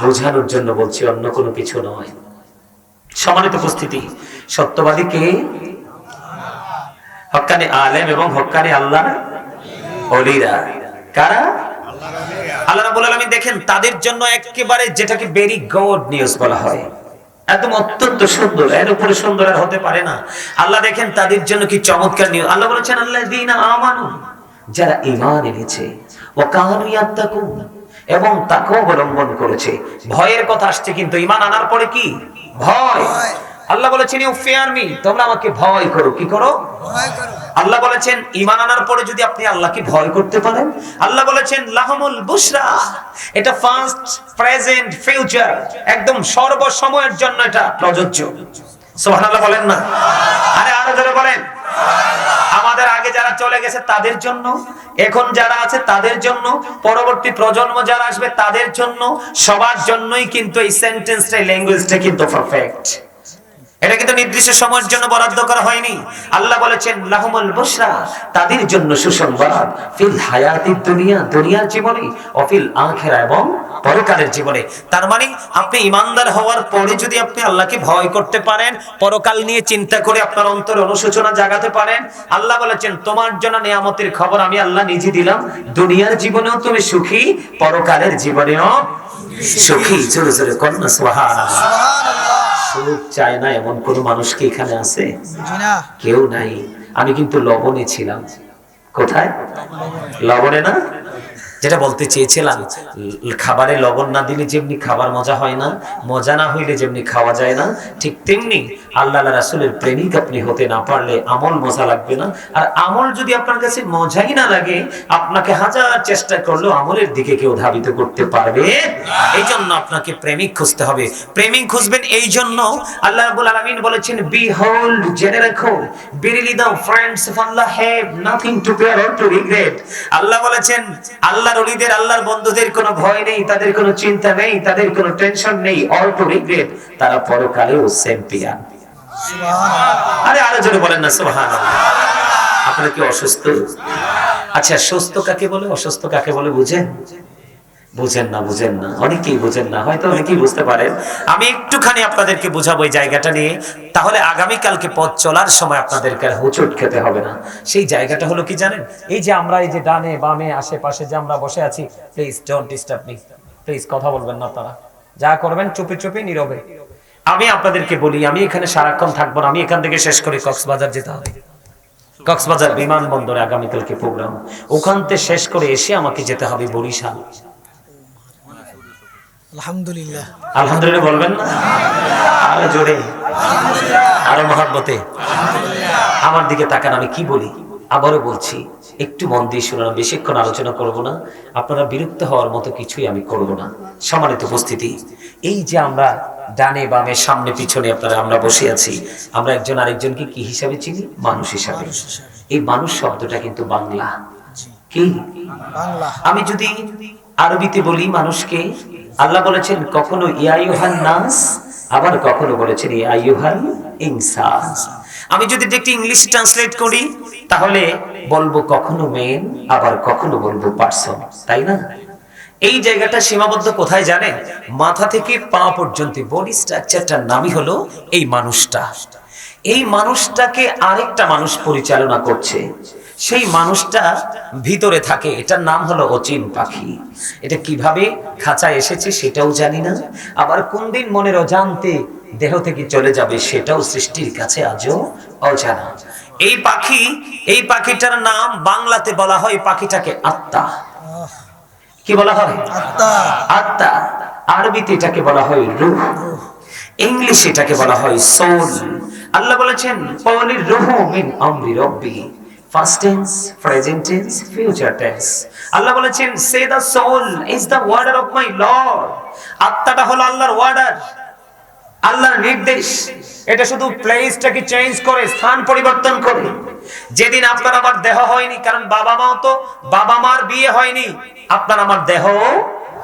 [SPEAKER 1] বোঝানোর জন্য বলছি, অন্য কোনো কিছু নয়। সম্মানিত উপস্থিতি, সত্যবাদী কে? হক্কানি আলেম এবং হক্কানি আল্লাহ ওলিরা। কারা? আল্লাহ রাব্বুল আলামিন। দেখেন, তাদের জন্য একেবারে যেটাকে ভেরি গুড নিউজ বলা হয়, একদম অত্যন্ত সুন্দর, এর উপরে সুন্দর আর হতে পারে না। আল্লাহ দেখেন তাদের জন্য কি চমৎকার নিউজ। আল্লাহ বলেছেন আল্লাযীনা আমানু, যারা ঈমান এনেছে, ওয়া কানু ইয়াত্তাকুন, এবং তাকওয়া অবলম্বন করেছে। ভয়ের কথা আসছে, কিন্তু ঈমান আনার পরে কি? ভয়। আল্লাহ বলেছেন ইউ ফিয়ার মি, তোমরা আমাকে ভয় করো। কি করো? ভয় করো। আল্লাহ বলেছেন ঈমান আনার পরে যদি আপনি আল্লাহকে ভয় করতে পারেন, আল্লাহ বলেছেন লাহুমুল বুশরা, এটা ফাস্ট প্রেজেন্ট ফিউচার, একদম সর্ব সময়ের জন্য এটা প্রযোজ্য। সুবহানাল্লাহ বলেন না? আরে আরো জোরে বলেন। আমাদের আগে যারা চলে গেছে তাদের জন্য, এখন যারা আছে তাদের জন্য, পরবর্তী প্রজন্ম যারা আসবে তাদের জন্য, সবার জন্যই কিন্তু এই সেন্টেন্সটা, এই ল্যাঙ্গুয়েজটা কিন্তু পারফেক্ট। এটা কিন্তু নির্দিষ্ট সময়ের জন্য বরাদ্দ করা হয়নি। আল্লাহ বলেছেন লাহুমুল বুশরা, তাদের জন্য সুসংবাদ, ফিল হায়াতিদ দুনিয়া, দুনিয়ার জীবনে, ও ফিল আখিরা, এবং পরকালের জীবনে। তার মানে আপনি ঈমানদার হওয়ার পরে যদি আপনি আল্লাহকে ভয় করতে পারেন, পরকাল নিয়ে চিন্তা করে আপনার অন্তরে অনুশোচনা জাগাতে পারেন, আল্লাহ বলেছেন তোমার জন্য নিয়ামতের খবর আমি আল্লাহ নিজে দিলাম। দুনিয়ার জীবনেও তুমি সুখী, পরকালের জীবনেও সুখী। জোরে জোরে কন্যা সুবহানাল্লাহ। সুখ চায় না এমন কোন মানুষ কি এখানে আছে? কেউ নাই। আমি কিন্তু লবণে ছিলাম। কোথায়? লবণে না? যেটা বলতে চেয়েছিলাম, খাবারে লবণ না দিলে যেমনি খাবার মজা হয় না, মজা না হইলে যেমনি খাওয়া যায় না, ঠিক তেমনি আল্লাহ রাসূলের প্রেমিক আপনি হতে না পারলে আমল মজা লাগবে না। আর আমল যদি আপনার কাছে মজাই না লাগে, আপনাকে হাজার চেষ্টা করলেও আমলের দিকে কেউ ধাবিত করতে পারবে। এই জন্য আপনাকে প্রেমিক খুঁজতে হবে। প্রেমিক খুঁজবেন এই জন্য আল্লাহ রাব্বুল আলামিন বলেছেন, বিহোল্ড, জেনে রাখো, verily the friends of Allah have nothing to fear or to regret। আল্লাহ বলেছেন আল্লাহর ওলিদের, আল্লাহর বন্ধুদের কোনো ভয় নেই, তাদের কোনো চিন্তা নেই, তাদের কোনো টেনশন নেই, অল টু রিগ্রেট, তারা পরকালেও চ্যাম্পিয়ন। সুবহানাল্লাহ। আরে আরো জোরে বলেন না সুবহানাল্লাহ। আপনারা কি অসুস্থ? আচ্ছা, সুস্থ কাকে বলে, অসুস্থ কাকে বলে বুঝেন? বুঝেন না, বুঝেন না, অনেকেই বুঝেন না, হয়তো অনেকেই বুঝতে পারেন। আমি একটুখানি আপনাদেরকে বুঝাবো এই জায়গাটা নিয়ে, তাহলে আগামীকালকে পথ চলার সময় আপনাদেরকে আর হোঁচট খেতে হবে না। সেই জায়গাটা হলো কি জানেন? এই যে আমরা এই যে ডানে বামে আশেপাশে যে আমরা বসে আছি, please don't disturb me, please কথা বলবেন না আপনারা, যা করবেন চুপি চুপি নীরবে। আমি আপনাদেরকে বলি, আমি এখানে সারাক্ষণ থাকবো না, আমি এখান থেকে শেষ করে কক্সবাজার যেতে হবে। কক্সবাজার বিমানবন্দরে আগামীকালকে প্রোগ্রাম, ওখান থেকে শেষ করে এসে আমাকে যেতে হবে বরিশাল।
[SPEAKER 2] আলহামদুলিল্লাহ।
[SPEAKER 1] আলহামদুলিল্লাহ বলবেন না? আরো জোরে, আরো মহব্বতে। আমার দিকে তাকান, আমি কি বলি আবারও বলছি, একটু মন দিয়ে শুনুন। বেশিক্ষণ আলোচনা করব না, আপনারা বিরক্ত হওয়ার মতো কিছুই আমি করব না। সম্মানিত উপস্থিতি, এই যে আমরা ডানে বামে সামনে পিছনে আপনারা আমরা বসে আছি, আমরা একজন আরেকজনকে কি হিসাবে চিনি? মানুষ হিসাবে। এই মানুষ শব্দটা কিন্তু বাংলা, কি বাংলা। আমি যদি আরবিতে বলি মানুষকে, আল্লাহ বলেছেন কখনো ইয়া আইয়ুহান নাস, আবার কখনো বলেছেন ইয়া আইয়ুহাল ইনসান। আমি যদি একটু ইংলিশ ট্রান্সলেট করি তাহলে বলবো কখনো মেন, আবার কখনো বলবো পারসন, তাই না? এই জায়গাটা সীমাবদ্ধ কোথায় জানেন? মাথা থেকে পা পর্যন্ত বডি স্ট্রাকচারটার নামই হলো এই মানুষটা। এই মানুষটাকে আরেকটা মানুষ পরিচালনা করছে, সেই মানুষটা ভিতরে থাকে, এটার নাম হলো অচিন পাখি। এটা কিভাবে খাঁচায় এসেছে সেটাও জানি না, আবার কোন দিন মনের অজান্তে দেহ থেকে চলে যাবে সেটাও সৃষ্টির কাছে আজও অজানা। এই পাখি, এই পাখিটার নাম বাংলাতে বলা হয় পাখিটাকে আত্মা। কি বলা হয়? আত্মা। আত্মা। আরবিতে এটাকে বলা হয় রূহ, ইংলিশে এটাকে বলা হয় সোল। আল্লাহ বলেছেন পাওয়ালির রূহু মিন আমরি রাব্বি, first tense, present tense, future tense. Allah বলেছেন say the soul is the order of my lord. আত্মাটা হলো আল্লাহর ওয়ার্ডার, আল্লাহর নির্দেশ। এটা শুধু প্লেসটাকে চেঞ্জ করে, স্থান পরিবর্তন করে। যেদিন আপনার আমার দেহ হয়নি, কারণ বাবা মাও তো, বাবা মার বিয়ে হয়নি, আপনার আমার দেহ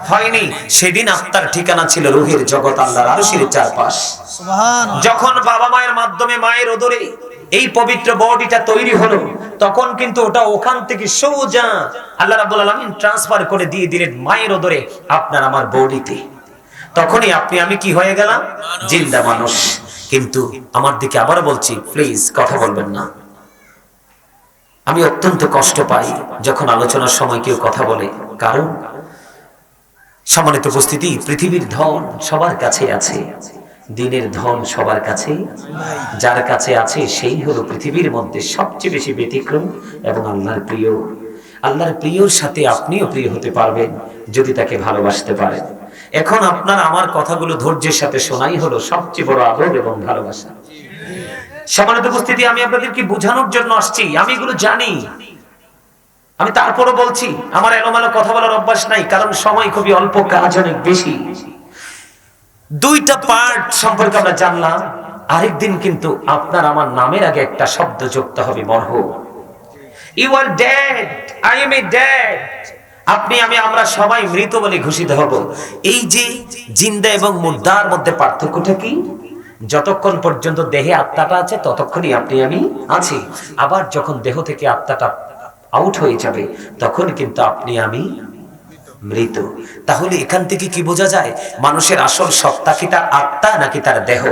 [SPEAKER 1] হয়নি, সেদিন আত্মার ঠিকানা ছিল রূহের জগৎ, আল্লাহর আরশের চারপাশ। সুবহানাল্লাহ। যখন বাবা মায়ের মাধ্যমে মায়ের উদরে এই পবিত্র বডিটা তৈরি হলো, তখন কিন্তু ওটা ওখান থেকে সোজা আল্লাহ রাব্বুল আলামিন ট্রান্সফার করে দিয়ে দিলেন মায়ের উদরে আপনার আমার বডিতে। তখনই আপনি আমি কি হয়ে গেলাম? জিন্দা মানুষ। কিন্তু আমার দিকে আবার বলছি, প্লিজ কথা বলবেন না। আমি অত্যন্ত কষ্ট পাই যখন আলোচনার সময় কেউ কথা বলে, কারণ সম্মানিত উপস্থিতি, পৃথিবীর ধন সবার কাছে আছে, দিনের ধন সবার কাছে, যার কাছে আছে সেই হলো পৃথিবীর মধ্যে সবচেয়ে বেশি ব্যতিক্রম এবং আল্লাহর প্রিয়। আল্লাহর প্রিয়র সাথে আপনিও প্রিয় হতে পারবেন যদি তাকে ভালোবাসতে পারেন। এখন আপনার আমার কথাগুলো ধৈর্যের সাথে শোনাই হলো সবচেয়ে বড় আদর এবং ভালোবাসা। সম্মানিত উপস্থিতি, আমি আপনাদেরকে বোঝানোর জন্য আসছি, আমি এগুলো জানি। আমি তারপরও বলছি, আমার এলোমেলো কথা বলার অভ্যাস নাই, কারণ সময় খুবই অল্প, কাজ অনেক বেশি। দুইটা পার্ট সম্পর্কে আমরা জানলাম। আরেকদিন কিন্তু আপনার আমার নামের আগে একটা শব্দ যুক্ত হবে, মরহুম। You are dead, I am a dead. আপনি আমি আমরা সবাই মৃত বলে ঘোষিত হব। এই যে জিন্দা এবং মুর্দার মধ্যে পার্থক্যটা কি? যতক্ষণ পর্যন্ত দেহে আত্মাটা আছে ততক্ষণই আপনি আমি আছি। আবার যখন দেহ থেকে আত্মাটা আউট হয়ে যাবে তখন কিন্তু আপনি আমি মৃত। তাহলে এখান থেকে কি বোঝা যায়? মানুষের আসল সত্তা কি তার আত্মা নাকি তার দেহ?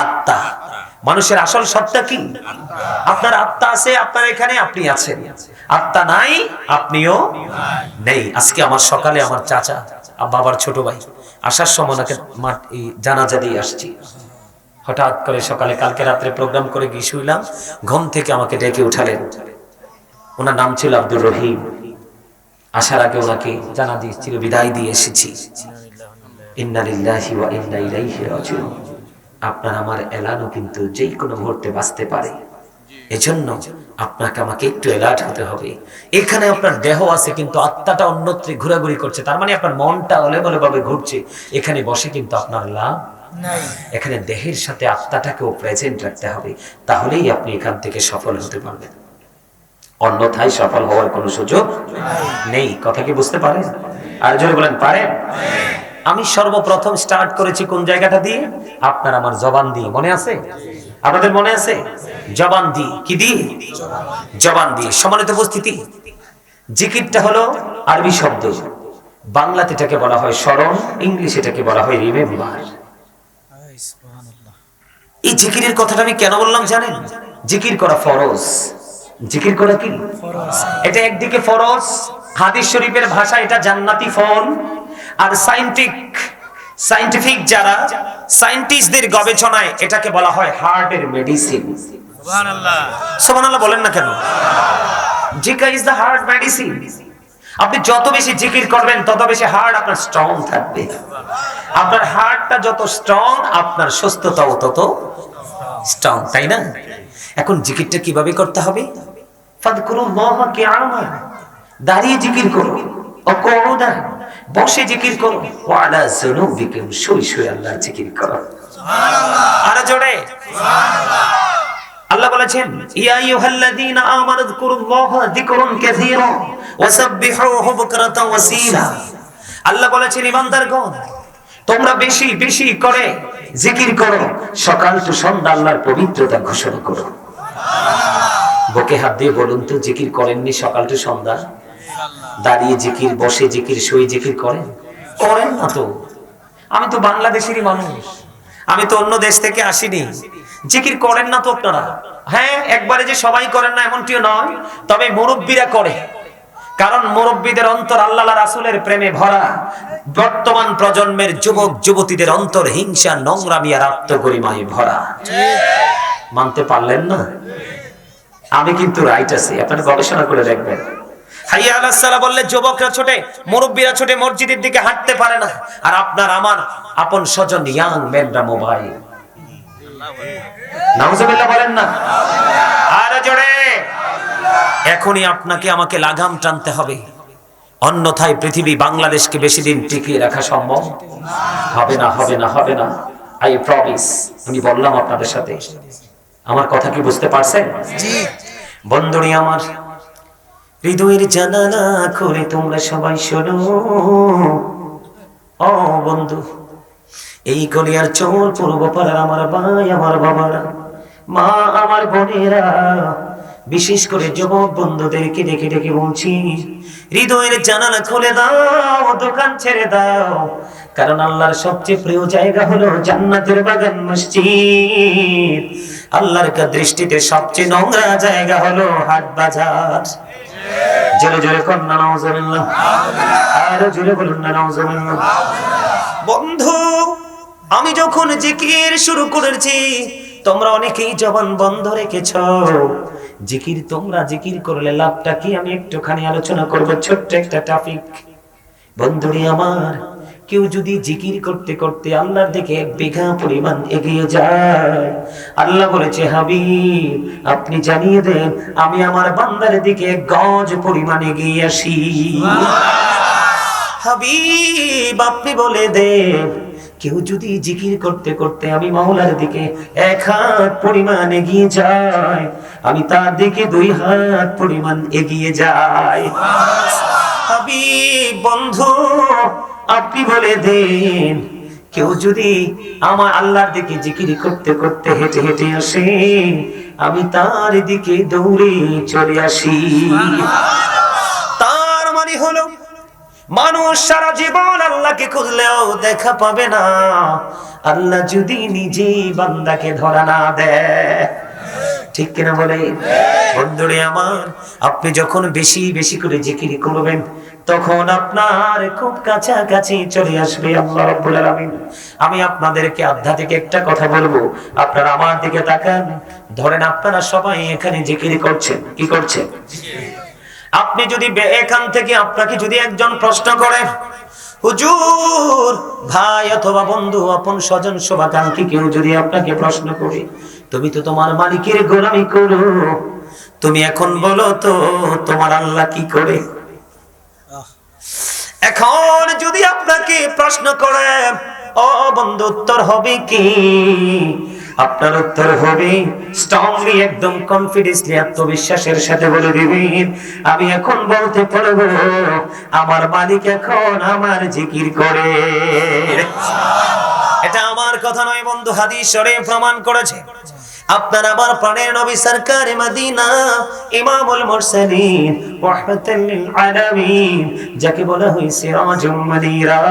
[SPEAKER 1] আত্মা। মানুষের আসল সত্তা কি? আপনার আত্মা আছে, আপনার এখানে আপনি আছেন। আত্মা নাই, আপনিও নেই। আজকে আমার সকালে আমার চাচা, বাবার ছোট ভাই, আসার সময় ওনাকে জানাজা দিয়ে আসছি। হঠাৎ করে সকালে কালকে রাত্রে প্রোগ্রাম করে গিয়ে শুইলাম, ঘুম থেকে আমাকে ডেকে উঠালেন। ওনার নাম ছিল আব্দুর রহিম। আসার আগে ওনাকে জানা দিয়েছিল, বিদায় দিয়ে এসেছি। ইন্না লিল্লাহি ওয়া ইন্না ইলাইহি রাজিউন। আপনার আমার এলানও কিন্তু যে কোনো মুহূর্তে বাঁচতে পারে। এজন্য আপনাকে আমাকে একটু অ্যালার্ট হতে হবে। এখানে আপনার দেহ আছে কিন্তু আত্মাটা অন্যত্র ঘোরাঘুরি করছে, তার মানে আপনার মনটা অলেবলে ভাবে ঘুরছে। এখানে বসে কিন্তু আপনার লাভ নাই। এখানে দেহের সাথে আত্মাটাকেও প্রেজেন্ট রাখতে হবে, তাহলেই আপনি এখান থেকে সফল হতে পারবেন। অন্যথায় সফল হওয়ার কোনো সুযোগ নেই। কথা কি বুঝতে পারেন? আর জোরে বলেন, পারেন? আমি সর্বপ্রথম স্টার্ট করেছি কোন জায়গাটা দিয়ে? আপনার আমার জবান দিয়ে। মনে আছে? আপনাদের মনে আছে? জবান দিয়ে। কি দিয়ে? জবান দিয়ে। সম্মানিত উপস্থিতি, জিকিরটা হলো আরবি শব্দ, বাংলাতে এটাকে বলা হয় স্মরণ, ইংলিশে এটাকে বলা হয় রিমেম্বার। এই জিকিরের কথাটা আমি কেন বললাম জানেন? জিকির করা ফরজ। জিকির করা কি ফরজ? এটা একদিকে ফরজ, হাদিস শরীফের ভাষা এটা জান্নাতি ফল। আর সায়েন্টিফিক যারা সায়েন্টিস্টদের গবেষণায় এটাকে বলা হয় হার্টের মেডিসিন। সুবহানাল্লাহ। সুবহানাল্লাহ বলেন না কেন? জিকির ইজ দা হার্ট মেডিসিন। আপনি যত বেশি জিকির করবেন তত বেশি হার্ট আপনার স্ট্রং থাকবে। আপনার হার্টটা যত স্ট্রং, আপনার সুস্থতাও তত স্ট্রং, তাই না? এখন জিকিরটা কিভাবে করতে হবে? ফাযকুরুল্লাহ কিয়ামান, দাঁড়িয়ে জিকির করো, অকুউদান, বসে জিকির করো, ওয়ালা যুনুবিকুম, শুয়ে শুয়ে আল্লাহর জিকির করো। সুবহানাল্লাহ। আরে জোরে সুবহানাল্লাহ। আল্লাহ বলেছেন ইয়া আইয়ুহাল্লাযীনা আমানু যকুরুল্লাহা যিকরান কাসীরা ওয়াসাব্বিহুহু বুকরাতাও ওয়াসীলা। আল্লাহ বলেছেন ঈমানদারগণ, তোমরা বেশি বেশি করে জিকির করো, সকাল টু সন্ধ্যা আল্লাহর পবিত্রতা ঘোষণা করো। বুকে হাত দিয়ে বলুন তো, জিকির করেননি সকাল টু সন্ধ্যা? দাঁড়িয়ে জিকির, বসে জিকির, শুয়ে জিকির করেন? করেন না তো। আমি তো বাংলাদেশেরই মানুষ, আমি তো অন্য দেশ থেকে আসিনি। জিকির করেন না তো আপনারা? হ্যাঁ, একবারে যে সবাই করেন না এমনটিও নয়, তবে মুরব্বীরা করে। কারণ মুরব্বীদের অন্তর আল্লাহ রাসূলের প্রেমে ভরা। বর্তমান প্রজন্মের যুবক যুবতীদের অন্তর হিংসা, নোংরামি আর আত্মগরিমায় ভরা। মানতে পারলেন না? আমি কিন্তু রাইট আছি, আপনারা গবেষণা করে দেখবেন। হাইয়া আলাস সালাহ বললে যুবকরা ছোটে, মুরব্বীরা ছোটে, মসজিদের দিকে হাঁটতে পারে না। আর আপনার আমার আপন স্বজন ইয়াং মেনরা মোবাইল। নাউজুবিল্লাহ বলেন না? আরে জোরে। এখনই আপনাকে আমাকে লাগাম টানতে হবে, অন্যথায় পৃথিবী বাংলাদেশকে বেশি দিন টিকিয়ে রাখা সম্ভব হবে না, হবে না, হবে না। I promise. আমি বললাম আপনাদের সাথে, আমার কথা কি বুঝতে পারছেন? জি। বন্ধুরি আমার, হৃদয়ের জানালা খুলে তোমরা সবাই শোনো। ও বন্ধু, এই কলিয়ার চোর পূর্ব পাড়ার আমার ভাই, আমার বাবারা, মা, আমার বোনেরা, বিশেষ করে যুবক বন্ধুদেরকে ডেকে ডেকে বলছি, হৃদয়ের জানালা খুলে দাও, দোকান ছেড়ে দাও। কারণ আল্লাহর সবচেয়ে প্রিয় জায়গা হলো জান্নাতের বাগান মসজিদ। আল্লাহর দৃষ্টিতে সবচেয়ে নোংরা জায়গা হলো হাট বাজার। জোরে জোরে কর না নাউজুবিল্লাহ, আরো জোরে বলুন না নাউজুবিল্লাহ। বন্ধু, আমি যখন জিকির শুরু করেছি, তোমরা অনেকেই জবান বন্ধ রেখেছ। জিকির তোমরা জিকির করলে লাভটা কি, আমি একটুখানি আলোচনা করব, ছোট্ট একটা টপিক। বন্ধুরে আমার, কেউ যদি জিকির করতে করতে আল্লাহর দিকে 1 বিঘা পরিমাণ এগিয়ে যায়, আল্লাহ বলেছে হাবিব আপনি জানিয়ে দেন আমি আমার বান্দার দিকে 1 গজ পরিমাণ এগিয়ে আসি। হাবিব আপনি বলে দেন, কেউ যদি জিকির করতে করতে আমি মাওলার দিকে 1 হাত পরিমাণ এগিয়ে যায়, আমি তার দিকে 2 হাত পরিমাণ এগিয়ে যাই। হাবিব বন্ধু আপনি বলে দেন, কেউ যদি আমার আল্লাহর দিকে জিকির করতে করতে হেঁটে হেঁটে আসে, আমি তার দিকে দৌড়ে চলে আসি। তার মানে হলো মানুষ সারা জীবন আল্লাহকে খুঁজলেও দেখা পাবে না, আল্লাহ যদি নিজে বান্দাকে ধরা না দেয়। ঠিক কিনা বলে? বন্ধুরে আমার, আপনি যখন বেশি বেশি করে জিকির করবেন, তখন আপনার খুব কাছাকাছি চলে আসবে আল্লাহ রাব্বুল আলামিন। আমি আপনাদেরকে আধ্যাত্মিক একটা কথা বলবো, আপনারা আমার দিকে তাকান। ধরেন আপনারা সবাই এখানে জিকির করছেন, কি করছেন? আপনি যদি এখান থেকে আপনাকে যদি একজন প্রশ্ন করে, হুজুর, ভাই অথবা বন্ধু, আপন স্বজন, শুভাকাঙ্ক্ষী কেউ যদি আপনাকে প্রশ্ন করে, তুমি তো তোমার মালিকের গোলামি করো, তুমি এখন বলো তো তোমার আল্লাহ কি করে? এখন যদি আপনাকে প্রশ্ন করে, ও বন্ধু, উত্তর হবে কি? আপনার উত্তর হবে স্ট্রংলি, একদম কনফিডেন্সলি, আত্মবিশ্বাসের সাথে বলে দিবেন, আমি এখন বলতে পারবো আমার মালিক এখন আমার জিকির করে। এটা আমার কথা নয় বন্ধু, হাদিস শরীফ প্রমাণ করেছে। আপনার আমার প্রাণের নবী সরকারে মদিনা, ইমামুল মুরসালিন, রাহমাতাল লিল আলামিন, যাকে বলা হয় সিরাজুম মুনীরা,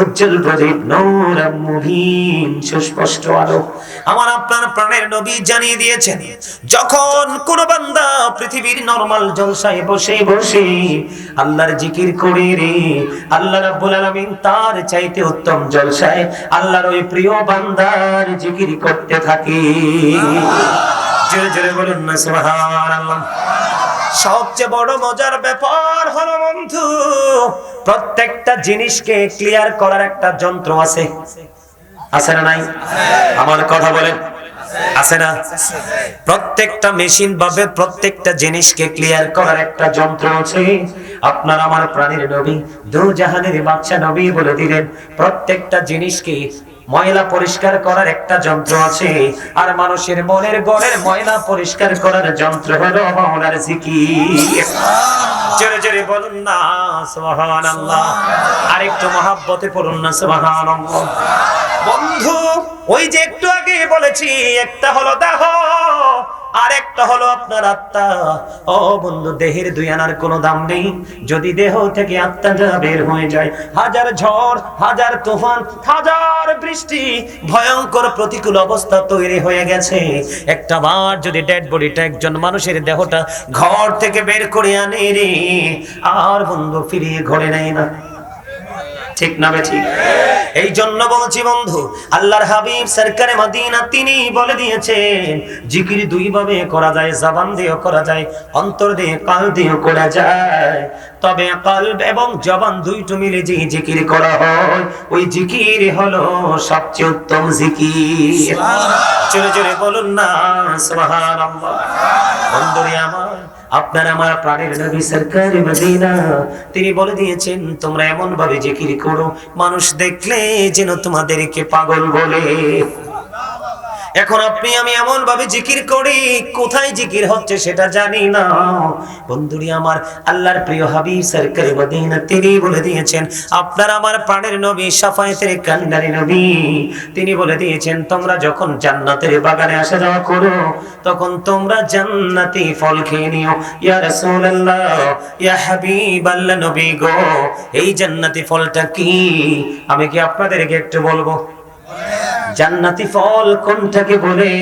[SPEAKER 1] উজ্জ্বল প্রদীপ, নূরুম মুবিন, সুস্পষ্ট আলো, আমার আপনার প্রাণের নবী জানিয়ে দিয়েছেন, যখন কোন বান্দা পৃথিবীর নরমাল জলসায় বসে বসে আল্লাহর জিকির করে রে, আল্লাহ রাব্বুল আলামিন তার চাইতে উত্তম জলসায় আল্লাহর ওই প্রিয় বান্দার জিকির করতে থাকে। জোরে জোরে বলুন না সুবহানাল্লাহ। সবচেয়ে বড় মজার ব্যাপার হলো বন্ধু, প্রত্যেকটা জিনিসকে ক্লিয়ার করার একটা যন্ত্র আছে, আছে না নাই? আমার কথা বলেন, আছে না? প্রত্যেকটা মেশিন ভাবে প্রত্যেকটা জিনিসকে ক্লিয়ার করার একটা যন্ত্র আছে। আপনার আমার প্রাণের নবী, দু জাহানের বাদশা নবী বলে দিলেন, প্রত্যেকটা জিনিসকে ময়লা পরিষ্কার করার একটা যন্ত্র আছে, আর মানুষের মনের গড়ের ময়লা পরিষ্কার করার যন্ত্র হলো মাওলার জিকির। জোরে জোরে বলুন না সুবহানাল্লাহ। আরেকটু মহাব্বতে পড়ুন না সুবহানাল্লাহ। বন্ধু, ওই যে একটু আগে বলেছি, একটা হলো দেহ আর একটা হলো আপনার আত্মা। ও বন্ধু, দেহের দুই আনার কোনো দাম নেই। যদি দেহ থেকে আত্মাটা বের হয়ে যায়, হাজার ঝড়, হাজার তুফান, হাজার বৃষ্টি, ভয়ঙ্কর প্রতিকূল অবস্থা তৈরি হয়ে গেছে, একটা বার যদি ডেড বডিটা একজন মানুষের দেহটা ঘর থেকে বের করে আনে রে, আর বন্ধু ফিরিয়ে ঘরে নেয় না। ঠিক না ঠিক? এই জন্য বলছি বন্ধু, আল্লাহর হাবিব সরকারে মদিনা তিনি বলে দিয়েছেন, জিকির দুই ভাবে করা যায়, জবান দিয়েও করা যায়, অন্তর দিয়ে কাল দিয়েও করা যায়। তবে কলব এবং জবান দুইটো মিলে যে জিকির করা হয়, ওই জিকির হলো সবচেয়ে উত্তম জিকির। জোরে জোরে বলুন না সুবহানাল্লাহ। বন্ধুরে আমার, আপনার আমার প্রাণের নবী সরকারে মদিনা তিনি বলে দিয়েছেন, তোমরা এমন ভাবে জিকির করো মানুষ দেখলে যেন তোমাদেরকে পাগল বলে। এখন আপনি আমি এমন ভাবে জিকির করি, কোথায় জিকির হচ্ছে সেটা জানি না। বন্ধুরি আমার, আল্লাহর প্রিয় হাবিব সরকারে মদিনা তিনি বলে দিয়েছেন, আপনার আমার প্রাণের নবী শাফায়েতের কান্ডারি নবী তিনি বলে দিয়েছেন, তোমরা যখন জান্নাতের বাগানে আসা যাওয়া করো, তখন তোমরা জান্নাতি ফল খেয়ে নিও। ইয়া রাসূলুল্লাহ, ইয়া হাবিবাল্লাহ নবী গো, এই জান্নাতি ফলটা কি? আমি কি আপনাদেরকে একটু বলবো? জান্নাতি ফল কোনটাকে বলে?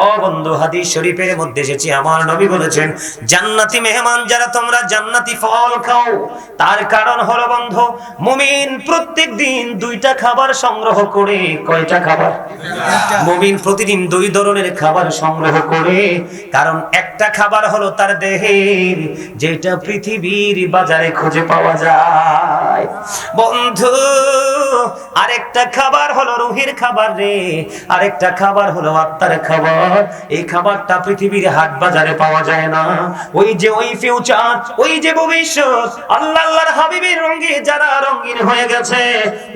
[SPEAKER 1] ও বন্ধু, হাদিস শরীফের মধ্যে এসেছে, আমার নবী বলেছেন, জান্নাতি মেহমান যারা তোমরা জান্নাতি ফল খাও, তার কারণ হলো বন্ধু, মুমিন প্রত্যেকদিন দুইটা খাবার সংগ্রহ করে। কয়টা খাবার? মুমিন প্রতিদিন দুই ধরনের খাবার সংগ্রহ করে। কারণ একটা খাবার হলো তার দেহের, যেটা পৃথিবীর বাজারে খুঁজে পাওয়া যায় বন্ধু। আরেকটা খাবার হলো রুহের খাবার রে, আরেকটা খাবার হলো আত্মার খাবার। এই খাবারটা পৃথিবীর হাট বাজারে পাওয়া যায় না। ওই যে ওই ফিউচার, ওই যে ভবিষ্যৎ, আল্লাহর হাবিবের রঙে যারা রঙিন হয়ে গেছে,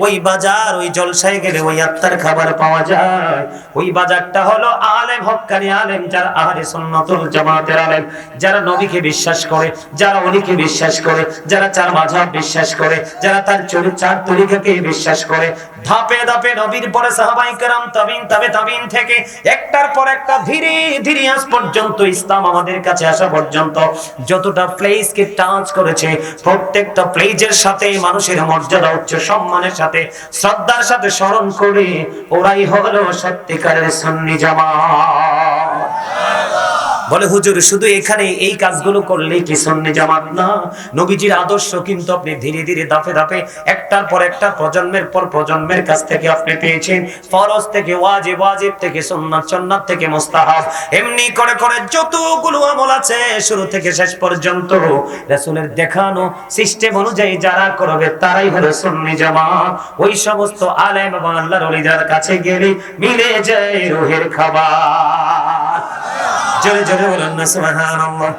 [SPEAKER 1] ওই বাজার, ওই জলসায় গেলে ওই আত্মার খাবার পাওয়া যায়। ওই বাজারটা হলো আলেম, হক্কানি আলেম, যারা আহলে সুন্নাতুল জামাতের আলেম, যারা নবীকে বিশ্বাস করে, যারা ওলিকে বিশ্বাস করে, যারা চার মাযহাব বিশ্বাস করে, যারা তার চার তরিকাকে বিশ্বাস করে। ধাপে ধাপে নবীর পরে সাহাবায়ে কেরাম, তাবিন, তাবে তাবিন থেকে একটার পর একটা ধীরে ধীরে আজ পর্যন্ত ইসলাম আমাদের কাছে আসা পর্যন্ত যতটা প্লেসকে টাচ করেছে, প্রত্যেকটা প্লেজের সাথে মানুষের মর্যাদা, উচ্চ সম্মানের সাথে, শ্রদ্ধার সাথে স্মরণ করে, ওরাই হলো সত্যিকারের সুন্নি জামাত। বলে হুজুর, শুধু এখানে এই কাজগুলো করলেই কি সুন্নি জামাত? না, নবীজির আদর্শ কিন্তু আপনি ধীরে ধীরে ধাপে ধাপে একটার পর একটা প্রজন্মের পর প্রজন্মের কাছ থেকে আপনি পেয়েছেন। ফরজ থেকে ওয়াজিব, ওয়াজিব থেকে সুন্নাত, সুন্নাত থেকে মুস্তাহাব, এমনি করে করে যতগুলো আমল আছে শুরু থেকে শেষ পর্যন্ত রাসূলের দেখানো সিস্টেম অনুযায়ী যারা করবে তারাই হলো সুন্নি জামাত। ওই সমস্ত আলেম এবং আল্লাহর ওলিদের কাছে গেলে মিলে যায় রুহের খাবার। জোরে জোরে বলেন না সুবহানাল্লাহ।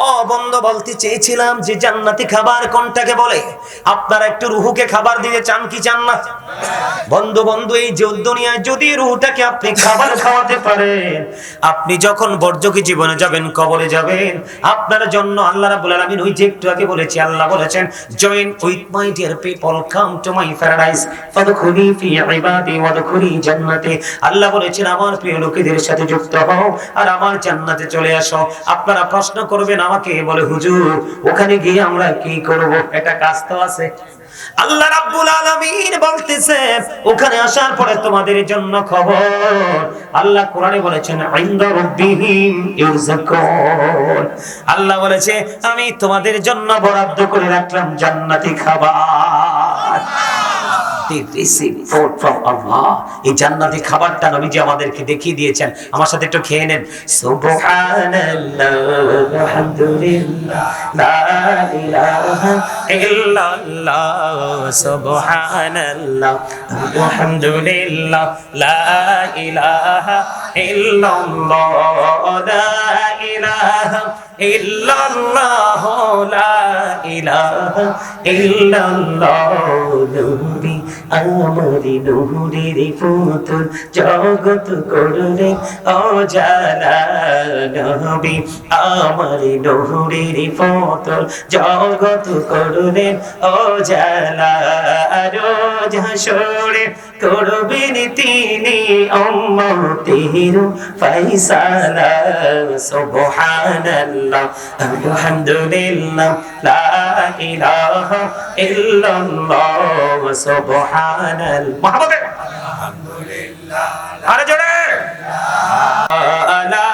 [SPEAKER 1] ও বন্ধু, বলতে চেয়েছিলাম যে জান্নাতি খাবার কোনটাকে বলে? আপনারা একটু রুহুকে খাবার দিতে চান কি চান না? বন্ধু বন্ধু, এই যে দুনিয়ায় যদি রুহটাকে আপনি খাবার খাওয়াতে পারেন, আপনি যখন বর্জকি জীবনে যাবেন, কবরে যাবেন, আপনার জন্য আল্লাহ রাব্বুল আলামিন, ওই যে একটু আগে বলেছি, আল্লাহ বলেছেন, join with my dear people, come to my paradise, ফাদখুলি ফি ইবাদি ওয়াদখুলি জান্নাতি। আল্লাহ বলেছেন, আমার প্রিয় লোকেদের সাথে যুক্ত হও আর আমার জান্নাতে চলে আসো। আপনারা প্রশ্ন করবেন আমাকে, বলে হুজুর ওখানে গিয়ে আমরা কি করব? এটা কাজ তো আছে। আল্লাহ রাব্বুল আলামিন বলতেছে, ওখানে আসার পরে তোমাদের জন্য খবর। আল্লাহ কোরআনে বলেছেন, ইনদা রাব্বিহিম ইরযাকুন। আল্লাহ বলেছে, আমি তোমাদের জন্য বরাদ্দ করে রাখলাম জান্নাতি খাবার। এই জান্নাতি খাবারটা নবীজি আমাদেরকে দেখিয়ে দিয়েছেন। আমার সাথে একটু খেয়ে নেন। সুবহানাল্লাহ, আলহামদুলিল্লাহ, লা ইলাহা ইল্লাল্লাহ, সুবহানাল্লাহ, আলহামদুলিল্লাহ, লা ইলাহা ইল্লাল্লাহ, লা ইলাহা ইল্লাল্লাহ, লা ইলাহা ইল্লাল্লাহ, নূরি আমারি নূরের পুতুল জগৎ করলে অজালা নবী আমারি নূরের পুতুল জগৎ করলে অজালা রোজ হাসরে করবেন তিনি উম্মতের ফয়সালা সুবহানাল্লাহ আলহামদুলিল্লাহ লা ইলাহা ইল্লাল্লাহ সুবহানাল্লাহ মহব্বতে আলহামদুলিল্লাহ আরে জোরে লা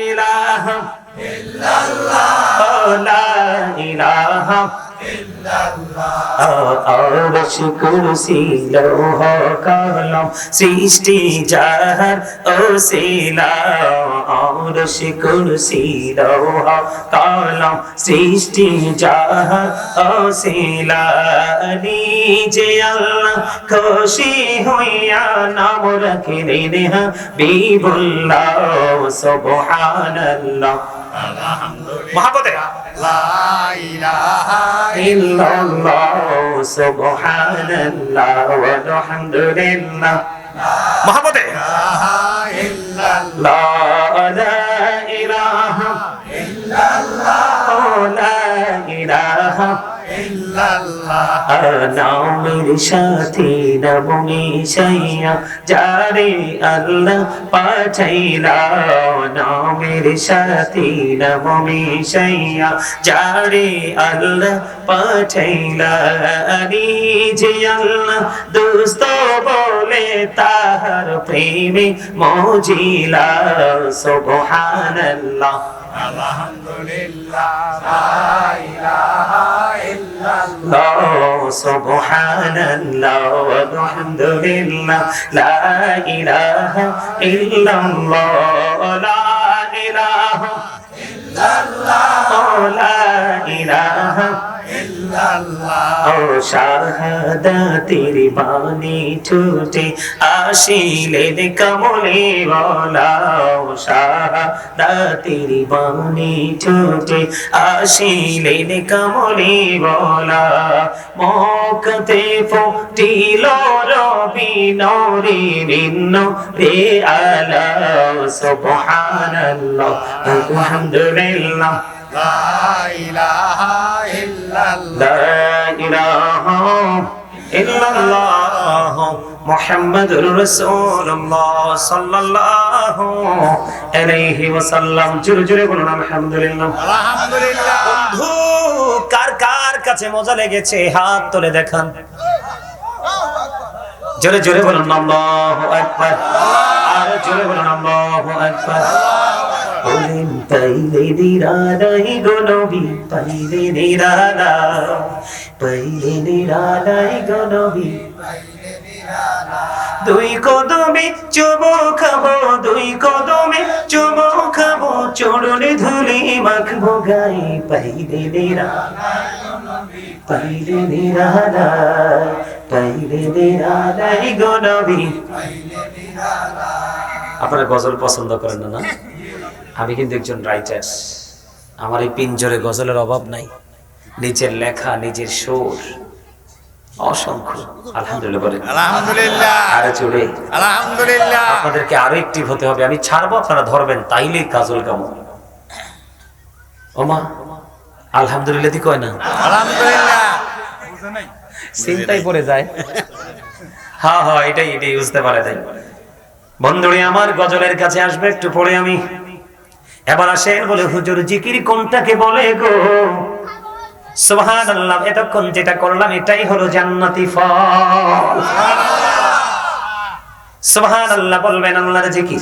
[SPEAKER 1] ইলাহা ইল্লাল্লাহ লা ইলাহা আরশ কুরসি লৌহ কলম সৃষ্টি যাহার ওসিলা আরশ কুরসি লৌহ কলম সৃষ্টি যাহার ওসিলা নিজে আল্লাহ খুশি হইয়া নাম রাখিলেন হাবিবুল্লাহ সুবহানাল্লাহ আলহামদুলিল্লাহ লা ইলাহা ইল্লাল্লাহ সুবহানাল্লাহ ওয়ালহামদুলিল্লাহ মহব্বতে লা ইলাহা ইল্লাল্লাহ লা ইলাহা ইল্লাল্লাহ নামের সাথে নাম মিশাইয়া যারে আল্লাহ পাঠাইলা নামের সাথে নাম মিশাইয়া যারে আল্লাহ পাঠাইলা নিজে আল্লাহ দোস্ত বলে তাহার প্রেমে মজিলা সুবহানাল্লাহ আলহামদুলিল্লাহ লা ইলাহা ইল্লাল্লাহ সুবহানাল্লাহ ওয়ালহামদুলিল্লাহ লা ইলাহা ইল্লাল্লাহ লা ইলাহা ইল্লাল্লাহ লা ইলাহা ইল্লাল্লাহ ও শাহাদাতের বাণী ছুটে আসিলেন কমলে ওয়ালা ও শাহাদাতের বাণী ছুটে আসিলেন কমলে ওয়ালা মক্কাতে ফুটিল রবি নূরিন রে আলা সুবহানাল্লাহ আলহামদুলিল্লাহ লা ইলাহা ইল্লাল্লাহ লা ইলাহা ইল্লাল্লাহ মুহাম্মাদুর রাসূলুল্লাহ সাল্লাল্লাহু আলাইহি ওয়াসাল্লাম জোরে জোরে বলুন আলহামদুলিল্লাহ আলহামদুলিল্লাহ বন্ধু কার কার কাছে মজা লেগেছে হাত তুলে দেখান জোরে জোরে বলুন আল্লাহু আকবার আর জোরে বলুন আল্লাহু আকবার বলেন পাইলে নিরালাই গো নবী পাইলে নিরালাই গো নবী দুই কদমে চুমো খাবো দুই কদমে চুমো খাবো চরণে ধুলি মাখবো গায়ে পাইলে নিরালাই গো নবী আপনারা গজল পছন্দ করেন না? আমি কিন্তু একজন রাইটার আমার এই পিঞ্জরে গজলের অভাব নাই নিজের লেখা নিজের সুর অসংখ্য আলহামদুলিল্লাহ বলেন আলহামদুলিল্লাহ আরে জোরে আলহামদুলিল্লাহ আপনাদেরকে আরো একটিভ হতে হবে আমি ছাড়বো আপনারা ধরবেন তাইলেই কাজল গামো ওমা আলহামদুলিল্লাহ দি কয় না আলহামদুলিল্লাহ বুঝে নাই চিন্তায় পড়ে যায় হ্যাঁ হ্যাঁ এটাই বুঝতে পারে তাই বন্ধুরে আমার গজলের কাছে আসবে একটু পরে আমি এবার আসেন বলে হুজুর জিকির কোনটাকে বলে গো সুবহানাল্লাহ এতক্ষণ যেটা করলাম এটাই হলো জান্নাতি ফল সুবহানাল্লাহ বলবেন আল্লাহর জিকির